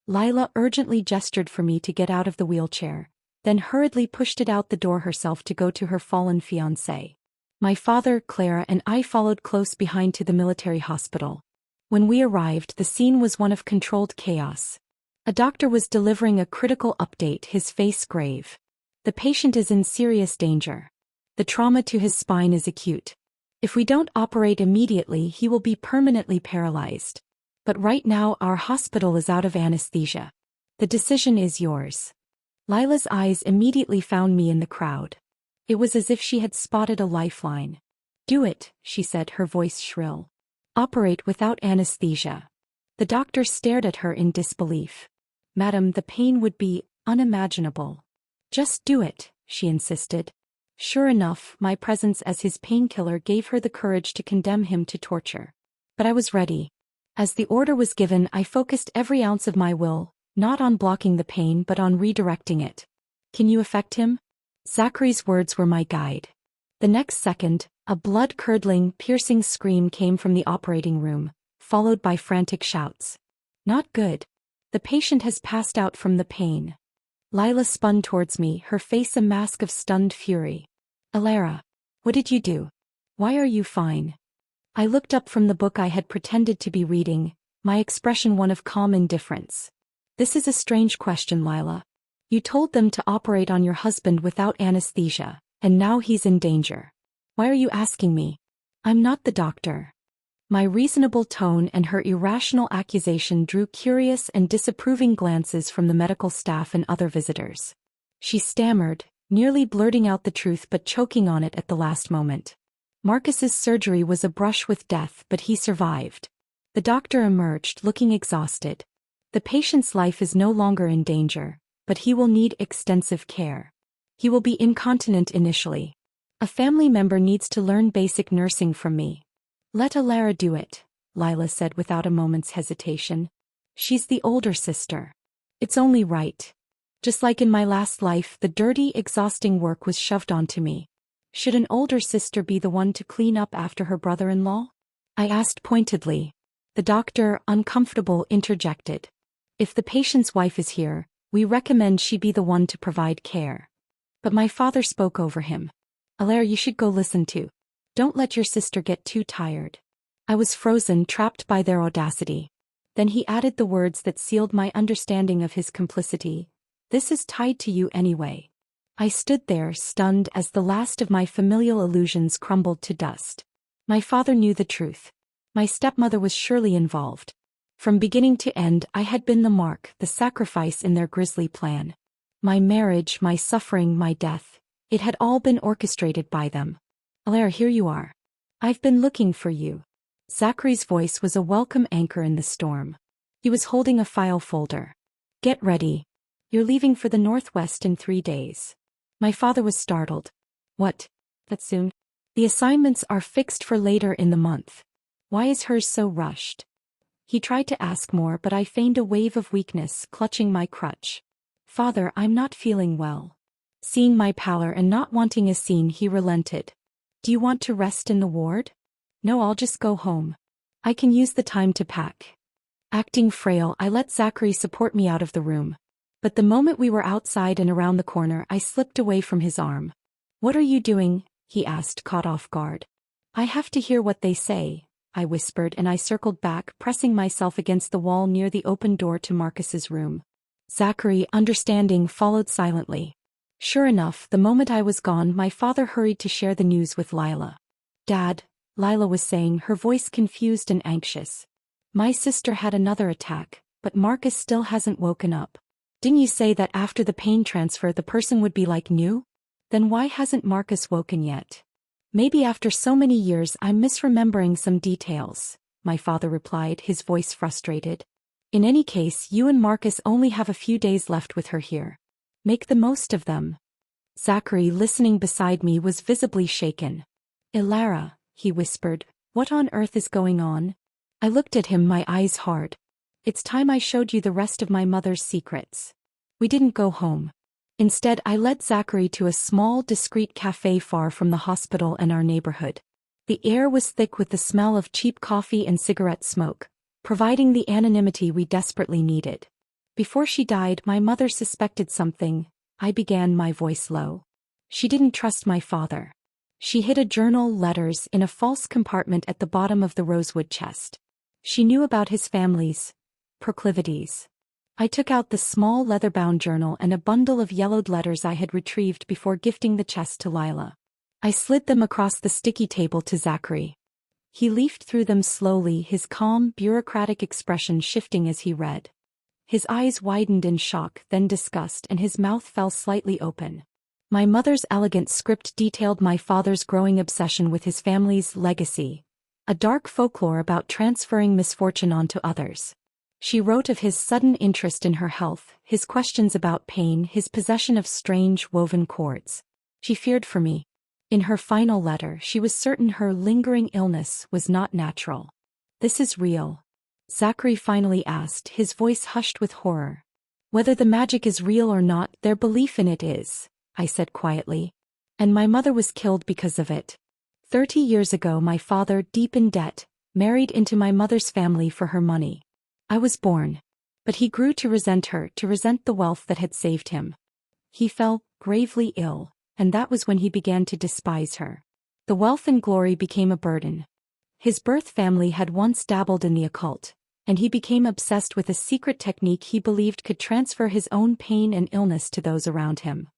Lila urgently gestured for me to get out of the wheelchair, then hurriedly pushed it out the door herself to go to her fallen fiancé. My father, Clara, and I followed close behind to the military hospital. When we arrived, the scene was one of controlled chaos. A doctor was delivering a critical update, his face grave. The patient is in serious danger. The trauma to his spine is acute. If we don't operate immediately, he will be permanently paralyzed. But right now our hospital is out of anesthesia. The decision is yours. Lila's eyes immediately found me in the crowd. It was as if she had spotted a lifeline. Do it, she said, her voice shrill. Operate without anesthesia. The doctor stared at her in disbelief. Madam, the pain would be unimaginable. Just do it, she insisted. Sure enough, my presence as his painkiller gave her the courage to condemn him to torture. But I was ready. As the order was given, I focused every ounce of my will, not on blocking the pain but on redirecting it. Can you affect him? Zachary's words were my guide. The next second, a blood-curdling, piercing scream came from the operating room, followed by frantic shouts. Not good. The patient has passed out from the pain. Lila spun towards me, her face a mask of stunned fury. Alara, what did you do? Why are you fine? I looked up from the book I had pretended to be reading, my expression one of calm indifference. This is a strange question, Lila. You told them to operate on your husband without anesthesia, and now he's in danger. Why are you asking me? I'm not the doctor. My reasonable tone and her irrational accusation drew curious and disapproving glances from the medical staff and other visitors. She stammered, nearly blurting out the truth but choking on it at the last moment. Marcus's surgery was a brush with death, but he survived. The doctor emerged, looking exhausted. The patient's life is no longer in danger, but he will need extensive care. He will be incontinent initially. A family member needs to learn basic nursing from me. Let Alara do it, Lila said without a moment's hesitation. She's the older sister. It's only right. Just like in my last life, the dirty, exhausting work was shoved onto me. Should an older sister be the one to clean up after her brother-in-law? I asked pointedly. The doctor, uncomfortable, interjected. If the patient's wife is here, we recommend she be the one to provide care. But my father spoke over him. Alara, you should go listen to. Don't let your sister get too tired. I was frozen, trapped by their audacity. Then he added the words that sealed my understanding of his complicity. This is tied to you anyway. I stood there, stunned as the last of my familial illusions crumbled to dust. My father knew the truth. My stepmother was surely involved. From beginning to end, I had been the mark, the sacrifice in their grisly plan. My marriage, my suffering, my death, it had all been orchestrated by them. Alara, here you are. I've been looking for you. Zachary's voice was a welcome anchor in the storm. He was holding a file folder. Get ready. You're leaving for the Northwest in 3 days. My father was startled. What? That soon? The assignments are fixed for later in the month. Why is hers so rushed? He tried to ask more, but I feigned a wave of weakness, clutching my crutch. Father, I'm not feeling well. Seeing my pallor and not wanting a scene, he relented. Do you want to rest in the ward? No, I'll just go home. I can use the time to pack. Acting frail, I let Zachary support me out of the room. But the moment we were outside and around the corner, I slipped away from his arm. What are you doing? He asked, caught off guard. I have to hear what they say, I whispered, and I circled back, pressing myself against the wall near the open door to Marcus's room. Zachary, understanding, followed silently. Sure enough, the moment I was gone, my father hurried to share the news with Lila. Dad, Lila was saying, her voice confused and anxious. My sister had another attack, but Marcus still hasn't woken up. Didn't you say that after the pain transfer the person would be like new? Then why hasn't Marcus woken yet? Maybe after so many years I'm misremembering some details, my father replied, his voice frustrated. In any case, you and Marcus only have a few days left with her here. Make the most of them. Zachary, listening beside me, was visibly shaken. Alara, he whispered, what on earth is going on? I looked at him, my eyes hard. It's time I showed you the rest of my mother's secrets. We didn't go home. Instead, I led Zachary to a small, discreet cafe far from the hospital and our neighborhood. The air was thick with the smell of cheap coffee and cigarette smoke, providing the anonymity we desperately needed. Before she died, my mother suspected something, I began, my voice low. She didn't trust my father. She hid a journal, letters, in a false compartment at the bottom of the rosewood chest. She knew about his family's proclivities. I took out the small leather-bound journal and a bundle of yellowed letters I had retrieved before gifting the chest to Lila. I slid them across the sticky table to Zachary. He leafed through them slowly, his calm, bureaucratic expression shifting as he read. His eyes widened in shock, then disgust, and his mouth fell slightly open. My mother's elegant script detailed my father's growing obsession with his family's legacy, a dark folklore about transferring misfortune onto others. She wrote of his sudden interest in her health, his questions about pain, his possession of strange woven cords. She feared for me. In her final letter, she was certain her lingering illness was not natural. "This is real?" Zachary finally asked, his voice hushed with horror. "Whether the magic is real or not, their belief in it is," I said quietly. "And my mother was killed because of it. 30 years ago my father, deep in debt, married into my mother's family for her money. I was born. But he grew to resent her, to resent the wealth that had saved him. He fell gravely ill, and that was when he began to despise her. The wealth and glory became a burden. His birth family had once dabbled in the occult, and he became obsessed with a secret technique he believed could transfer his own pain and illness to those around him."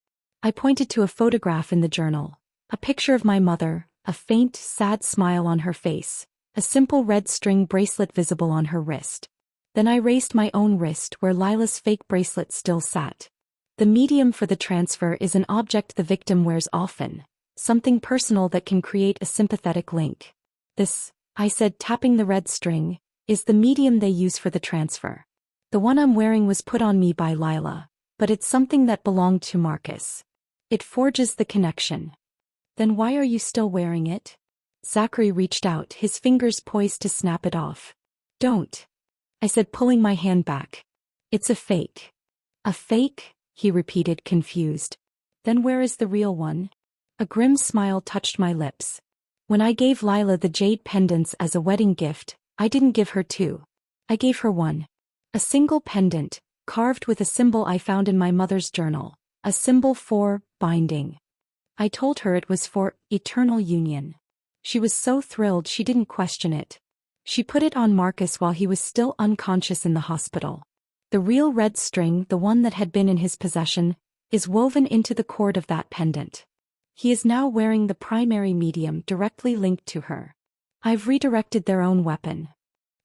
I pointed to a photograph in the journal, a picture of my mother, a faint, sad smile on her face, a simple red string bracelet visible on her wrist. Then I raised my own wrist where Lila's fake bracelet still sat. "The medium for the transfer is an object the victim wears often, something personal that can create a sympathetic link. This," I said, tapping the red string, "is the medium they use for the transfer. The one I'm wearing was put on me by Lila, but it's something that belonged to Marcus. It forges the connection." "Then why are you still wearing it?" Zachary reached out, his fingers poised to snap it off. "Don't," I said, pulling my hand back. "It's a fake." "A fake?" he repeated, confused. "Then where is the real one?" A grim smile touched my lips. "When I gave Lila the jade pendants as a wedding gift, I didn't give her two. I gave her one. A single pendant, carved with a symbol I found in my mother's journal, a symbol for binding. I told her it was for eternal union. She was so thrilled she didn't question it. She put it on Marcus while he was still unconscious in the hospital. The real red string, the one that had been in his possession, is woven into the cord of that pendant. He is now wearing the primary medium directly linked to her. I've redirected their own weapon."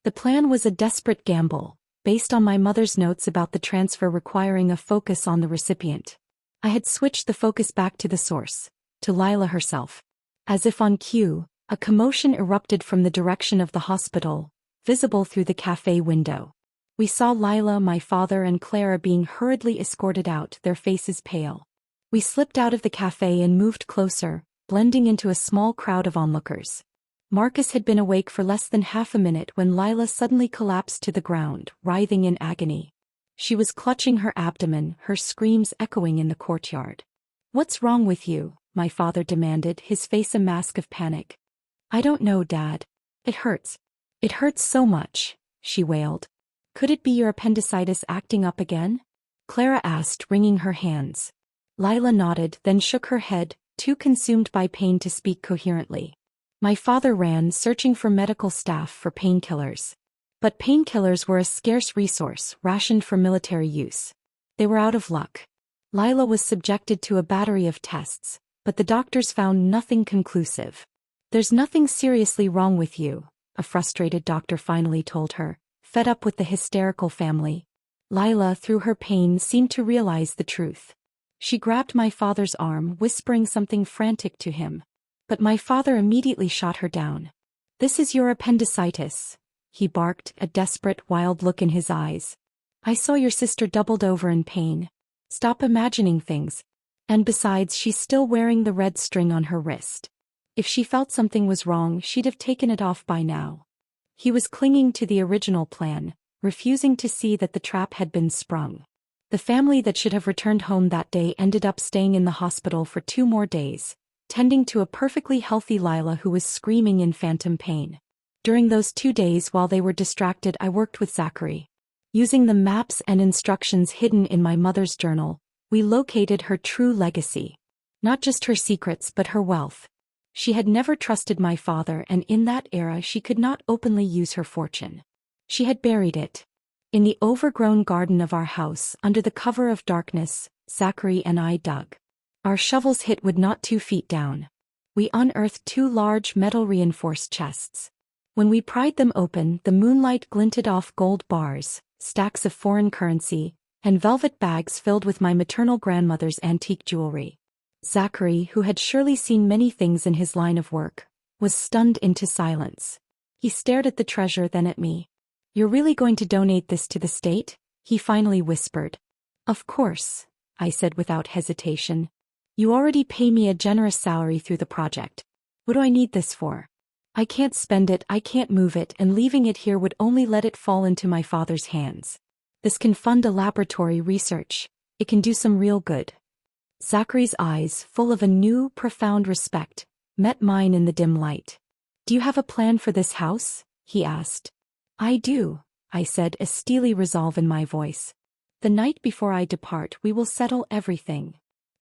The plan was a desperate gamble, based on my mother's notes about the transfer requiring a focus on the recipient. I had switched the focus back to the source, to Lila herself. As if on cue, a commotion erupted from the direction of the hospital, visible through the cafe window. We saw Lila, my father, and Clara being hurriedly escorted out, their faces pale. We slipped out of the cafe and moved closer, blending into a small crowd of onlookers. Marcus had been awake for less than half a minute when Lila suddenly collapsed to the ground, writhing in agony. She was clutching her abdomen, her screams echoing in the courtyard. "What's wrong with you?" my father demanded, his face a mask of panic. "I don't know, Dad. It hurts. It hurts so much," she wailed. "Could it be your appendicitis acting up again?" Clara asked, wringing her hands. Lila nodded, then shook her head, too consumed by pain to speak coherently. My father ran, searching for medical staff for painkillers. But painkillers were a scarce resource, rationed for military use. They were out of luck. Lila was subjected to a battery of tests, but the doctors found nothing conclusive. "There's nothing seriously wrong with you," a frustrated doctor finally told her, fed up with the hysterical family. Lila, through her pain, seemed to realize the truth. She grabbed my father's arm, whispering something frantic to him. But my father immediately shot her down. "This is your appendicitis," he barked, a desperate, wild look in his eyes. "I saw your sister doubled over in pain. Stop imagining things. And besides, she's still wearing the red string on her wrist. If she felt something was wrong, she'd have taken it off by now." He was clinging to the original plan, refusing to see that the trap had been sprung. The family that should have returned home that day ended up staying in the hospital for 2 more days, tending to a perfectly healthy Lila who was screaming in phantom pain. During those 2 days while they were distracted, I worked with Zachary. Using the maps and instructions hidden in my mother's journal, we located her true legacy. Not just her secrets but her wealth. She had never trusted my father, and in that era she could not openly use her fortune. She had buried it. In the overgrown garden of our house, under the cover of darkness, Zachary and I dug. Our shovels hit wood not 2 feet down. We unearthed 2 large metal-reinforced chests. When we pried them open, the moonlight glinted off gold bars, stacks of foreign currency, and velvet bags filled with my maternal grandmother's antique jewelry. Zachary, who had surely seen many things in his line of work, was stunned into silence. He stared at the treasure, then at me. "You're really going to donate this to the state?" he finally whispered. "Of course," I said without hesitation. "You already pay me a generous salary through the project. What do I need this for? I can't spend it, I can't move it, and leaving it here would only let it fall into my father's hands. This can fund a laboratory research. It can do some real good." Zachary's eyes, full of a new, profound respect, met mine in the dim light. "Do you have a plan for this house?" he asked. "I do," I said, a steely resolve in my voice. "The night before I depart, we will settle everything."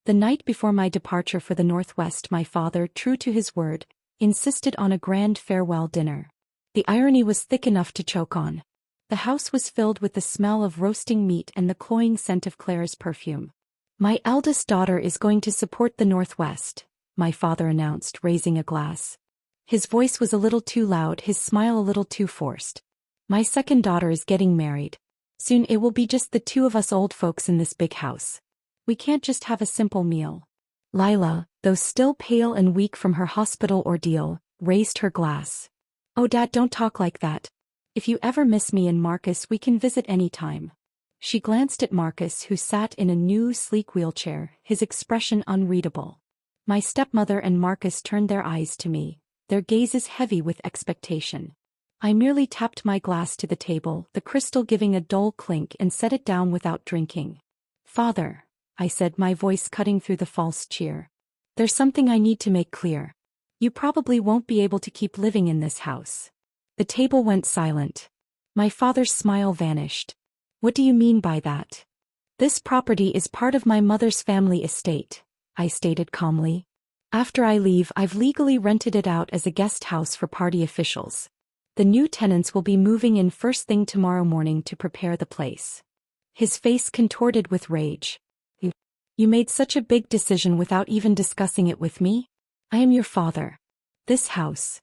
The night before my departure for the Northwest, my father, true to his word, insisted on a grand farewell dinner. The irony was thick enough to choke on. The house was filled with the smell of roasting meat and the cloying scent of Claire's perfume. "My eldest daughter is going to support the Northwest," my father announced, raising a glass. His voice was a little too loud, his smile a little too forced. "My second daughter is getting married. Soon it will be just the two of us old folks in this big house. We can't just have a simple meal." Lila, though still pale and weak from her hospital ordeal, raised her glass. "Oh, Dad, don't talk like that. If you ever miss me and Marcus, we can visit any time." She glanced at Marcus, who sat in a new, sleek wheelchair, his expression unreadable. My stepmother and Marcus turned their eyes to me, their gazes heavy with expectation. I merely tapped my glass to the table, the crystal giving a dull clink, and set it down without drinking. "Father," I said, my voice cutting through the false cheer. "There's something I need to make clear. You probably won't be able to keep living in this house." The table went silent. My father's smile vanished. "What do you mean by that?" "This property is part of my mother's family estate," I stated calmly. "After I leave, I've legally rented it out as a guest house for party officials. The new tenants will be moving in first thing tomorrow morning to prepare the place." His face contorted with rage. You made such a big decision without even discussing it with me? I am your father. This house."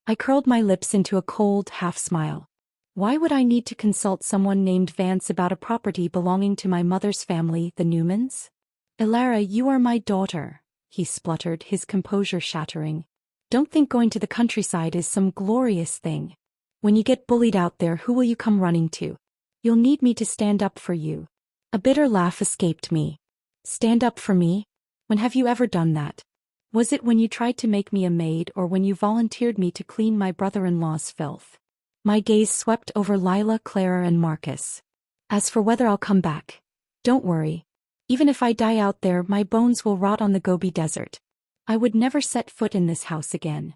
I curled my lips into a cold half-smile. Why would I need to consult someone named Vance about a property belonging to my mother's family, the Newmans? "Elara, you are my daughter," he spluttered, his composure shattering. "Don't think going to the countryside is some glorious thing. When you get bullied out there, who will you come running to? You'll need me to stand up for you." A bitter laugh escaped me. "Stand up for me? When have you ever done that? Was it when you tried to make me a maid, or when you volunteered me to clean my brother-in-law's filth?" My gaze swept over Lila, Clara, and Marcus. "As for whether I'll come back, don't worry. Even if I die out there, my bones will rot on the Gobi Desert. I would never set foot in this house again."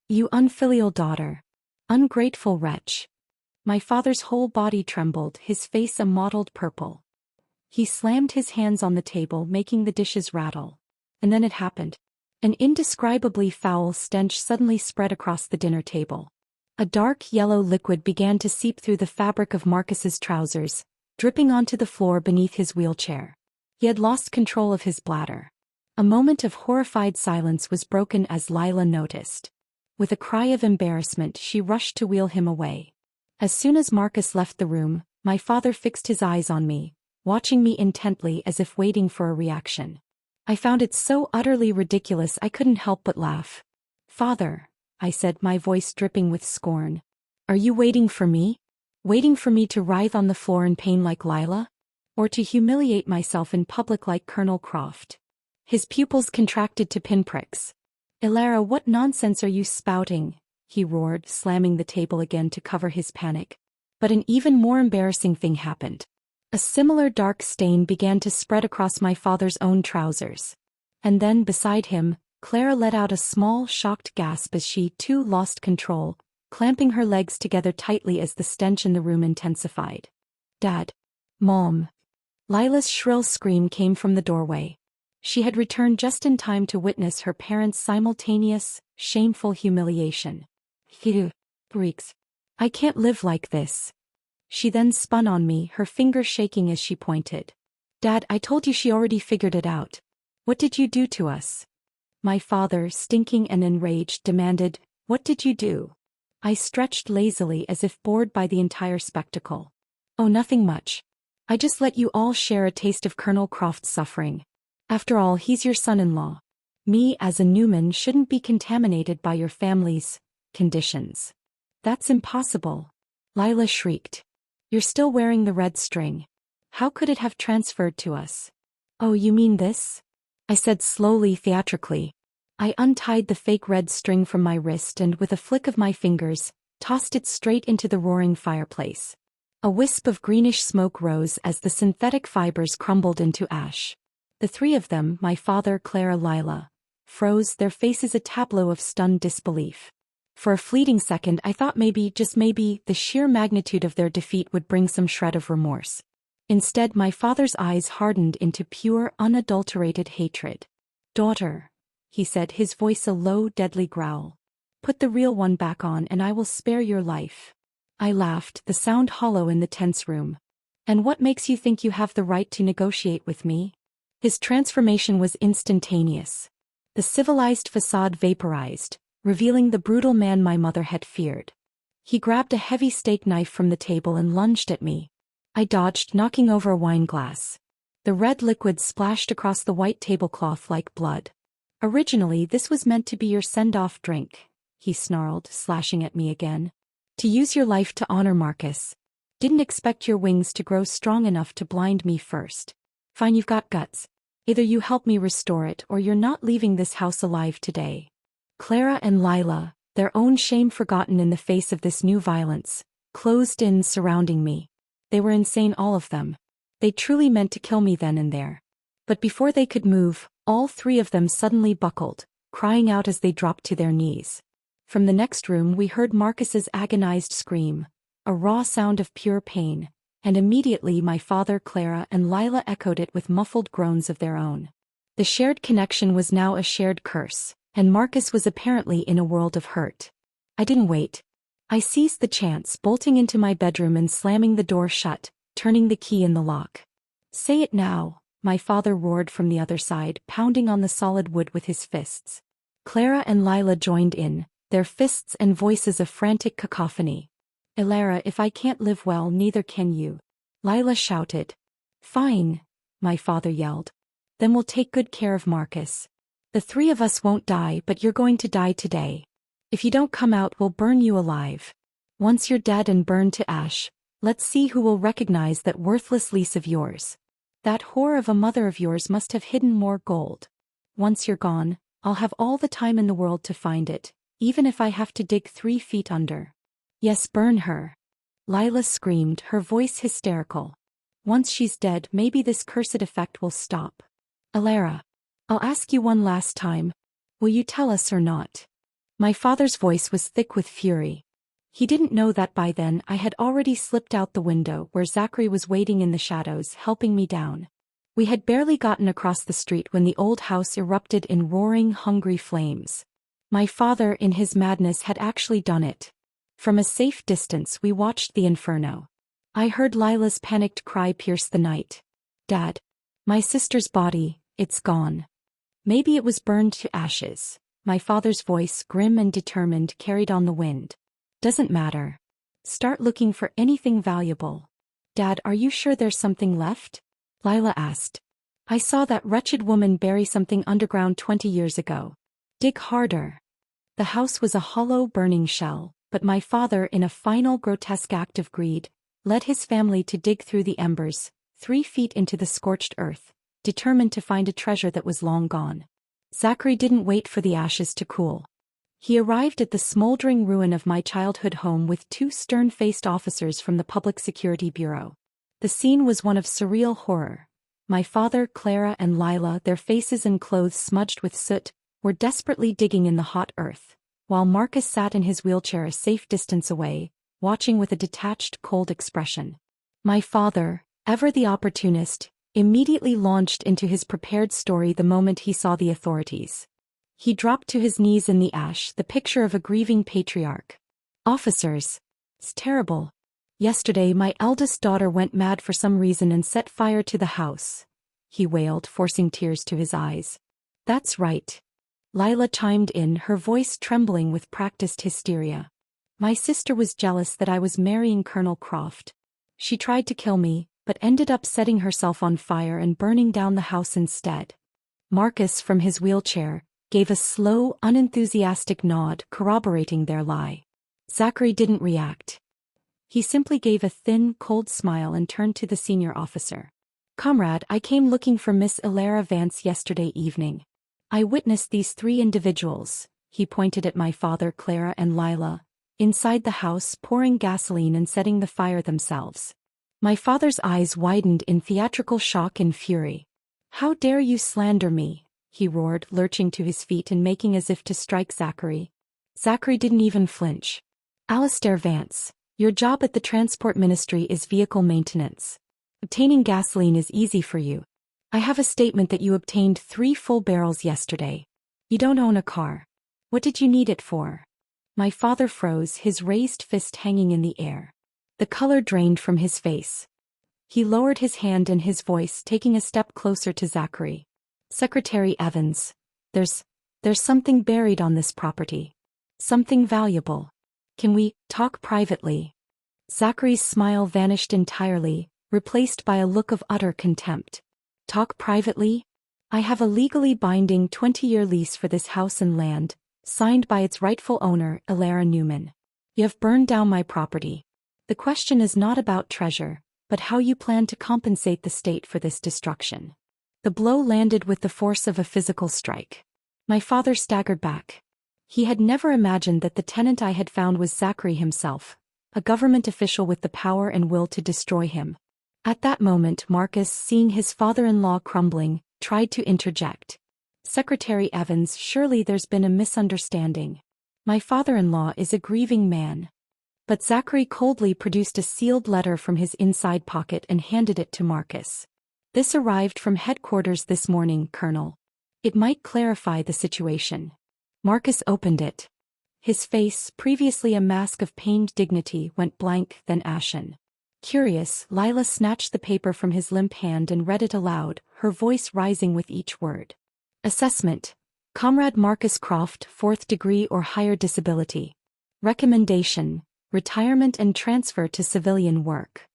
"You unfilial daughter. Ungrateful wretch." My father's whole body trembled, his face a mottled purple. He slammed his hands on the table, making the dishes rattle. And then it happened. An indescribably foul stench suddenly spread across the dinner table. A dark yellow liquid began to seep through the fabric of Marcus's trousers, dripping onto the floor beneath his wheelchair. He had lost control of his bladder. A moment of horrified silence was broken as Lila noticed. With a cry of embarrassment, she rushed to wheel him away. As soon as Marcus left the room, my father fixed his eyes on me, watching me intently as if waiting for a reaction. I found it so utterly ridiculous I couldn't help but laugh. "Father," I said, my voice dripping with scorn. "Are you waiting for me? Waiting for me to writhe on the floor in pain like Lila? Or to humiliate myself in public like Colonel Croft?" His pupils contracted to pinpricks. "Elara, what nonsense are you spouting?" he roared, slamming the table again to cover his panic. But an even more embarrassing thing happened. A similar dark stain began to spread across my father's own trousers. And then, beside him, Clara let out a small, shocked gasp as she, too, lost control, clamping her legs together tightly as the stench in the room intensified. "Dad. Mom." Lila's shrill scream came from the doorway. She had returned just in time to witness her parents' simultaneous, shameful humiliation. "Freaks. I can't live like this." She then spun on me, her fingers shaking as she pointed. "Dad, I told you she already figured it out. What did you do to us?" My father, stinking and enraged, demanded, "What did you do?" I stretched lazily as if bored by the entire spectacle. Oh, nothing much. I just let you all share a taste of Colonel Croft's suffering. After all, he's your son-in-law. Me as a Newman shouldn't be contaminated by your family's conditions. That's impossible. Lila shrieked. You're still wearing the red string. How could it have transferred to us? Oh, you mean this? I said slowly, theatrically. I untied the fake red string from my wrist and with a flick of my fingers, tossed it straight into the roaring fireplace. A wisp of greenish smoke rose as the synthetic fibers crumbled into ash. The three of them, my father, Clara, Lila, froze, their faces a tableau of stunned disbelief. For a fleeting second I thought maybe, just maybe, the sheer magnitude of their defeat would bring some shred of remorse. Instead, my father's eyes hardened into pure, unadulterated hatred. Daughter, he said, his voice a low, deadly growl. Put the real one back on and I will spare your life. I laughed, the sound hollow in the tense room. And what makes you think you have the right to negotiate with me? His transformation was instantaneous. The civilized facade vaporized, revealing the brutal man my mother had feared. He grabbed a heavy steak knife from the table and lunged at me. I dodged, knocking over a wine glass. The red liquid splashed across the white tablecloth like blood. Originally, this was meant to be your send-off drink, he snarled, slashing at me again. To use your life to honor Marcus. Didn't expect your wings to grow strong enough to blind me first. Fine, you've got guts. Either you help me restore it or you're not leaving this house alive today. Clara and Lila, their own shame forgotten in the face of this new violence, closed in, surrounding me. They were insane, all of them. They truly meant to kill me then and there. But before they could move, all three of them suddenly buckled, crying out as they dropped to their knees. From the next room we heard Marcus's agonized scream, a raw sound of pure pain, and immediately my father, Clara, and Lila echoed it with muffled groans of their own. The shared connection was now a shared curse, and Marcus was apparently in a world of hurt. I didn't wait. I seized the chance, bolting into my bedroom and slamming the door shut, turning the key in the lock. Say it now, my father roared from the other side, pounding on the solid wood with his fists. Clara and Lila joined in, their fists and voices a frantic cacophony. Elara, if I can't live well, neither can you. Lila shouted. Fine, my father yelled. Then we'll take good care of Marcus. The three of us won't die, but you're going to die today. If you don't come out, we'll burn you alive. Once you're dead and burned to ash, let's see who will recognize that worthless lease of yours. That whore of a mother of yours must have hidden more gold. Once you're gone, I'll have all the time in the world to find it, even if I have to dig 3 feet under. Yes, burn her. Lila screamed, her voice hysterical. Once she's dead, maybe this cursed effect will stop. Elara, I'll ask you one last time. Will you tell us or not? My father's voice was thick with fury. He didn't know that by then I had already slipped out the window where Zachary was waiting in the shadows, helping me down. We had barely gotten across the street when the old house erupted in roaring, hungry flames. My father, in his madness, had actually done it. From a safe distance we watched the inferno. I heard Lila's panicked cry pierce the night. Dad. My sister's body, it's gone. Maybe it was burned to ashes. My father's voice, grim and determined, carried on the wind. Doesn't matter. Start looking for anything valuable. Dad, are you sure there's something left? Lila asked. I saw that wretched woman bury something underground 20 years ago. Dig harder. The house was a hollow, burning shell, but my father, in a final grotesque act of greed, led his family to dig through the embers, 3 feet into the scorched earth, determined to find a treasure that was long gone. Zachary didn't wait for the ashes to cool. He arrived at the smoldering ruin of my childhood home with 2 stern-faced officers from the Public Security Bureau. The scene was one of surreal horror. My father, Clara, and Lila, their faces and clothes smudged with soot, were desperately digging in the hot earth, while Marcus sat in his wheelchair a safe distance away, watching with a detached, cold expression. My father, ever the opportunist, immediately launched into his prepared story the moment he saw the authorities. He dropped to his knees in the ash, the picture of a grieving patriarch. Officers. It's terrible. Yesterday my eldest daughter went mad for some reason and set fire to the house. He wailed, forcing tears to his eyes. That's right. Lila chimed in, her voice trembling with practiced hysteria. My sister was jealous that I was marrying Colonel Croft. She tried to kill me, but ended up setting herself on fire and burning down the house instead. Marcus, from his wheelchair, gave a slow, unenthusiastic nod, corroborating their lie. Zachary didn't react. He simply gave a thin, cold smile and turned to the senior officer. "Comrade, I came looking for Miss Elara Vance yesterday evening. I witnessed these three individuals," he pointed at my father, Clara, and Lila, inside the house pouring gasoline and setting the fire themselves. My father's eyes widened in theatrical shock and fury. "How dare you slander me?" he roared, lurching to his feet and making as if to strike Zachary. Zachary didn't even flinch. "Alistair Vance, your job at the Transport Ministry is vehicle maintenance. Obtaining gasoline is easy for you. I have a statement that you obtained 3 full barrels yesterday. You don't own a car. What did you need it for?" My father froze, his raised fist hanging in the air. The color drained from his face. He lowered his hand and his voice, taking a step closer to Zachary. "Secretary Evans, there's something buried on this property. Something valuable. Can we talk privately?" Zachary's smile vanished entirely, replaced by a look of utter contempt. "Talk privately? I have a legally binding 20-year lease for this house and land, signed by its rightful owner, Elara Newman. You have burned down my property. The question is not about treasure, but how you plan to compensate the state for this destruction." The blow landed with the force of a physical strike. My father staggered back. He had never imagined that the tenant I had found was Zachary himself, a government official with the power and will to destroy him. At that moment, Marcus, seeing his father-in-law crumbling, tried to interject. "Secretary Evans, surely there's been a misunderstanding. My father-in-law is a grieving man." But Zachary coldly produced a sealed letter from his inside pocket and handed it to Marcus. "This arrived from headquarters this morning, Colonel. It might clarify the situation." Marcus opened it. His face, previously a mask of pained dignity, went blank, then ashen. Curious, Lila snatched the paper from his limp hand and read it aloud, her voice rising with each word. "Assessment. Comrade Marcus Croft, 4th degree or higher disability. Recommendation. Retirement and transfer to civilian work."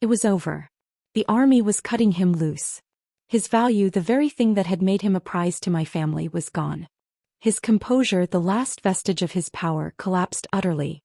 It was over. The army was cutting him loose. His value, the very thing that had made him a prize to my family, was gone. His composure, the last vestige of his power, collapsed utterly.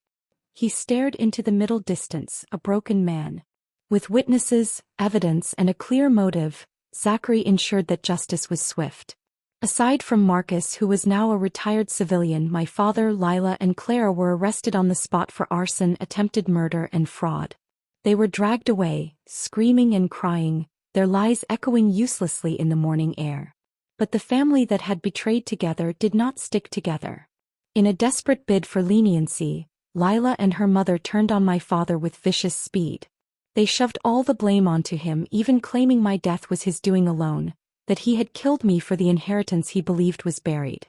He stared into the middle distance, a broken man. With witnesses, evidence, and a clear motive, Zachary ensured that justice was swift. Aside from Marcus, who was now a retired civilian, my father, Lila, and Clara were arrested on the spot for arson, attempted murder, and fraud. They were dragged away, screaming and crying, their lies echoing uselessly in the morning air. But the family that had betrayed together did not stick together. In a desperate bid for leniency, Lila and her mother turned on my father with vicious speed. They shoved all the blame onto him, even claiming my death was his doing alone, that he had killed me for the inheritance he believed was buried.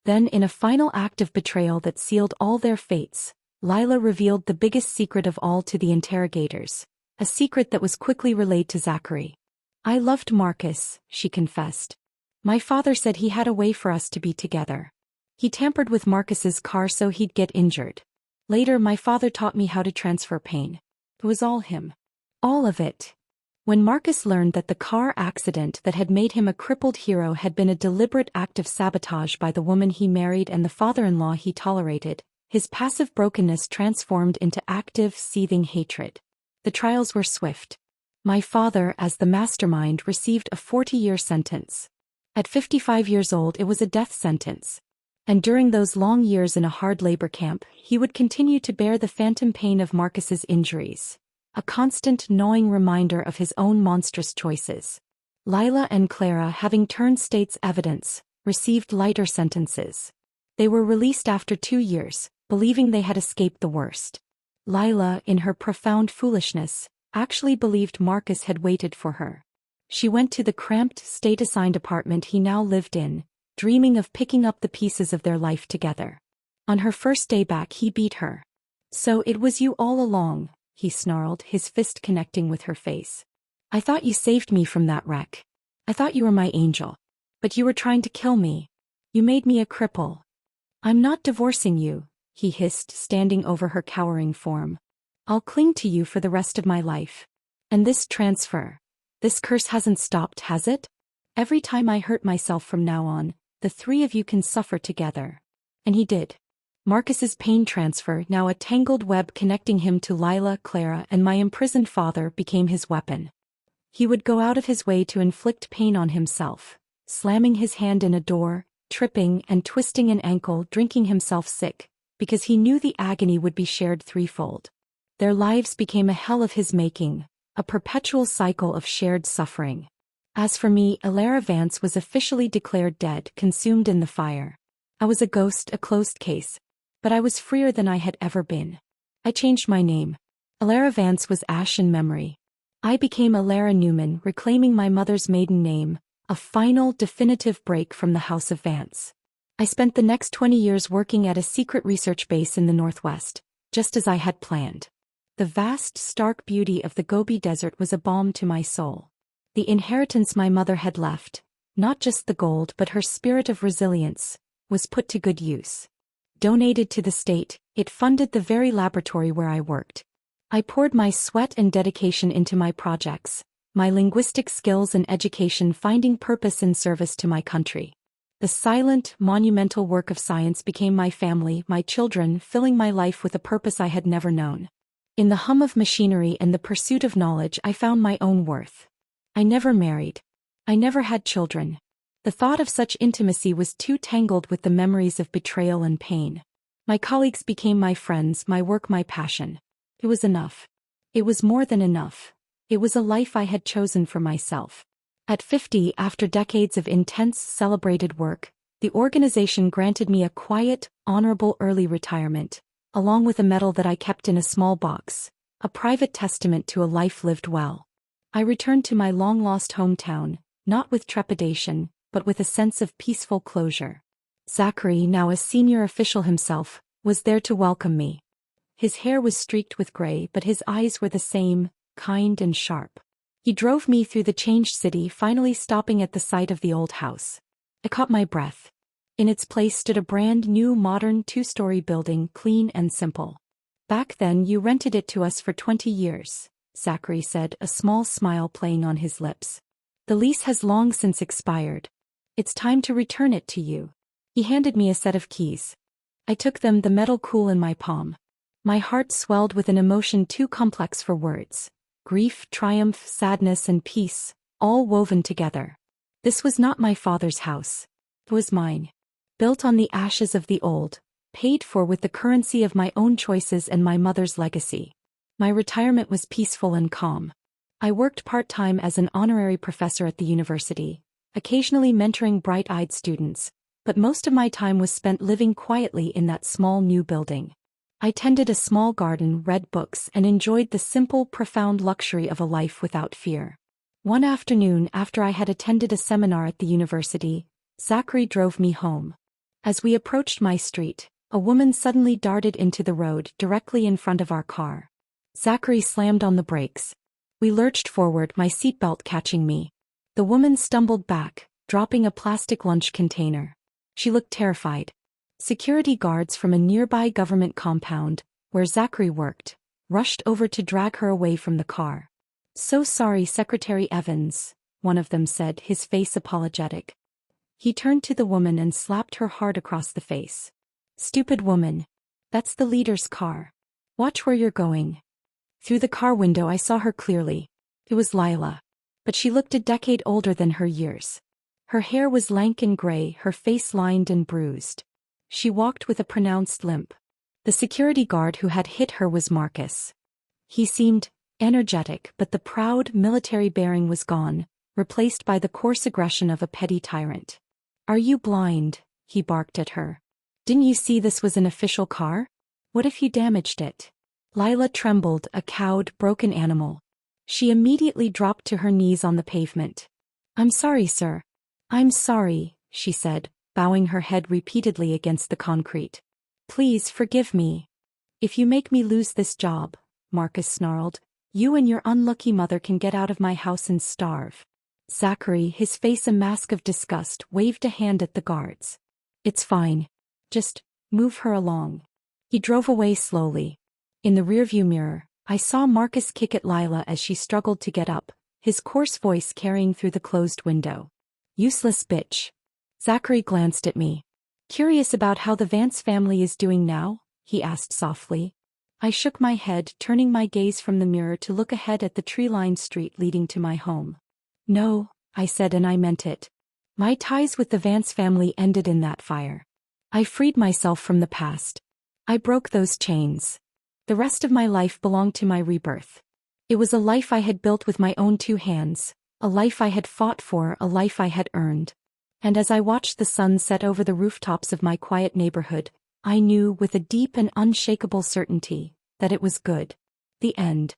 Then, in a final act of betrayal that sealed all their fates, Lila revealed the biggest secret of all to the interrogators, a secret that was quickly relayed to Zachary. "I loved Marcus," she confessed. "My father said he had a way for us to be together. He tampered with Marcus's car so he'd get injured. Later, my father taught me how to transfer pain. It was all him. All of it." When Marcus learned that the car accident that had made him a crippled hero had been a deliberate act of sabotage by the woman he married and the father-in-law he tolerated, his passive brokenness transformed into active, seething hatred. The trials were swift. My father, as the mastermind, received a 40-year sentence. At 55 years old, it was a death sentence. And during those long years in a hard labor camp, he would continue to bear the phantom pain of Marcus's injuries, a constant gnawing reminder of his own monstrous choices. Lila and Clara, having turned state's evidence, received lighter sentences. They were released after 2 years, believing they had escaped the worst. Lila, in her profound foolishness, actually believed Marcus had waited for her. She went to the cramped, state-assigned apartment he now lived in, dreaming of picking up the pieces of their life together. On her first day back, he beat her. "So it was you all along," he snarled, his fist connecting with her face. "I thought you saved me from that wreck. I thought you were my angel. But you were trying to kill me. You made me a cripple. I'm not divorcing you," he hissed, standing over her cowering form. "I'll cling to you for the rest of my life. And this transfer. This curse hasn't stopped, has it? Every time I hurt myself from now on, the three of you can suffer together." And he did. Marcus's pain transfer, now a tangled web connecting him to Lila, Clara, and my imprisoned father, became his weapon. He would go out of his way to inflict pain on himself, slamming his hand in a door, tripping and twisting an ankle, drinking himself sick, because he knew the agony would be shared threefold. Their lives became a hell of his making, a perpetual cycle of shared suffering. As for me, Alara Vance was officially declared dead, consumed in the fire. I was a ghost, a closed case. But I was freer than I had ever been. I changed my name. Alara Vance was ash in memory. I became Alara Newman, reclaiming my mother's maiden name, a final, definitive break from the House of Vance. I spent the next 20 years working at a secret research base in the Northwest, just as I had planned. The vast, stark beauty of the Gobi Desert was a balm to my soul. The inheritance my mother had left, not just the gold but her spirit of resilience, was put to good use. Donated to the state, it funded the very laboratory where I worked. I poured my sweat and dedication into my projects, my linguistic skills and education, finding purpose in service to my country. The silent, monumental work of science became my family, my children, filling my life with a purpose I had never known. In the hum of machinery and the pursuit of knowledge, I found my own worth. I never married. I never had children. The thought of such intimacy was too tangled with the memories of betrayal and pain. My colleagues became my friends, my work my passion. It was enough. It was more than enough. It was a life I had chosen for myself. At 50, after decades of intense, celebrated work, the organization granted me a quiet, honorable early retirement, along with a medal that I kept in a small box, a private testament to a life lived well. I returned to my long-lost hometown, not with trepidation, but with a sense of peaceful closure. Zachary, now a senior official himself, was there to welcome me. His hair was streaked with gray, but his eyes were the same, kind and sharp. He drove me through the changed city, finally stopping at the site of the old house. I caught my breath. In its place stood a brand new modern 2-story building, clean and simple. "Back then you rented it to us for 20 years, Zachary said, a small smile playing on his lips. "The lease has long since expired. It's time to return it to you." He handed me a set of keys. I took them, the metal cool in my palm. My heart swelled with an emotion too complex for words. Grief, triumph, sadness, and peace, all woven together. This was not my father's house. It was mine. Built on the ashes of the old, paid for with the currency of my own choices and my mother's legacy. My retirement was peaceful and calm. I worked part-time as an honorary professor at the university, occasionally mentoring bright-eyed students, but most of my time was spent living quietly in that small new building. I tended a small garden, read books, and enjoyed the simple, profound luxury of a life without fear. One afternoon, after I had attended a seminar at the university, Zachary drove me home. As we approached my street, a woman suddenly darted into the road directly in front of our car. Zachary slammed on the brakes. We lurched forward, my seatbelt catching me. The woman stumbled back, dropping a plastic lunch container. She looked terrified. Security guards from a nearby government compound, where Zachary worked, rushed over to drag her away from the car. "So sorry, Secretary Evans," one of them said, his face apologetic. He turned to the woman and slapped her hard across the face. "Stupid woman. That's the leader's car. Watch where you're going." Through the car window I saw her clearly. It was Lila. But she looked a decade older than her years. Her hair was lank and gray, her face lined and bruised. She walked with a pronounced limp. The security guard who had hit her was Marcus. He seemed energetic, but the proud, military bearing was gone, replaced by the coarse aggression of a petty tyrant. "Are you blind?" he barked at her. "Didn't you see this was an official car? What if you damaged it?" Lila trembled, a cowed, broken animal. She immediately dropped to her knees on the pavement. "I'm sorry, sir. I'm sorry," she said, bowing her head repeatedly against the concrete. "Please forgive me. If you make me lose this job," Marcus snarled, "you and your unlucky mother can get out of my house and starve." Zachary, his face a mask of disgust, waved a hand at the guards. "It's fine. Just move her along." He drove away slowly. In the rearview mirror, I saw Marcus kick at Lila as she struggled to get up, his coarse voice carrying through the closed window. Useless bitch. Zachary glanced at me. Curious about how the Vance family is doing now? He asked softly. I shook my head, turning my gaze from the mirror to look ahead at the tree-lined street leading to my home. No, I said, and I meant it. My ties with the Vance family ended in that fire. I freed myself from the past. I broke those chains. The rest of my life belonged to my rebirth. It was a life I had built with my own 2 hands, a life I had fought for, a life I had earned. And as I watched the sun set over the rooftops of my quiet neighborhood, I knew with a deep and unshakable certainty that it was good. The end.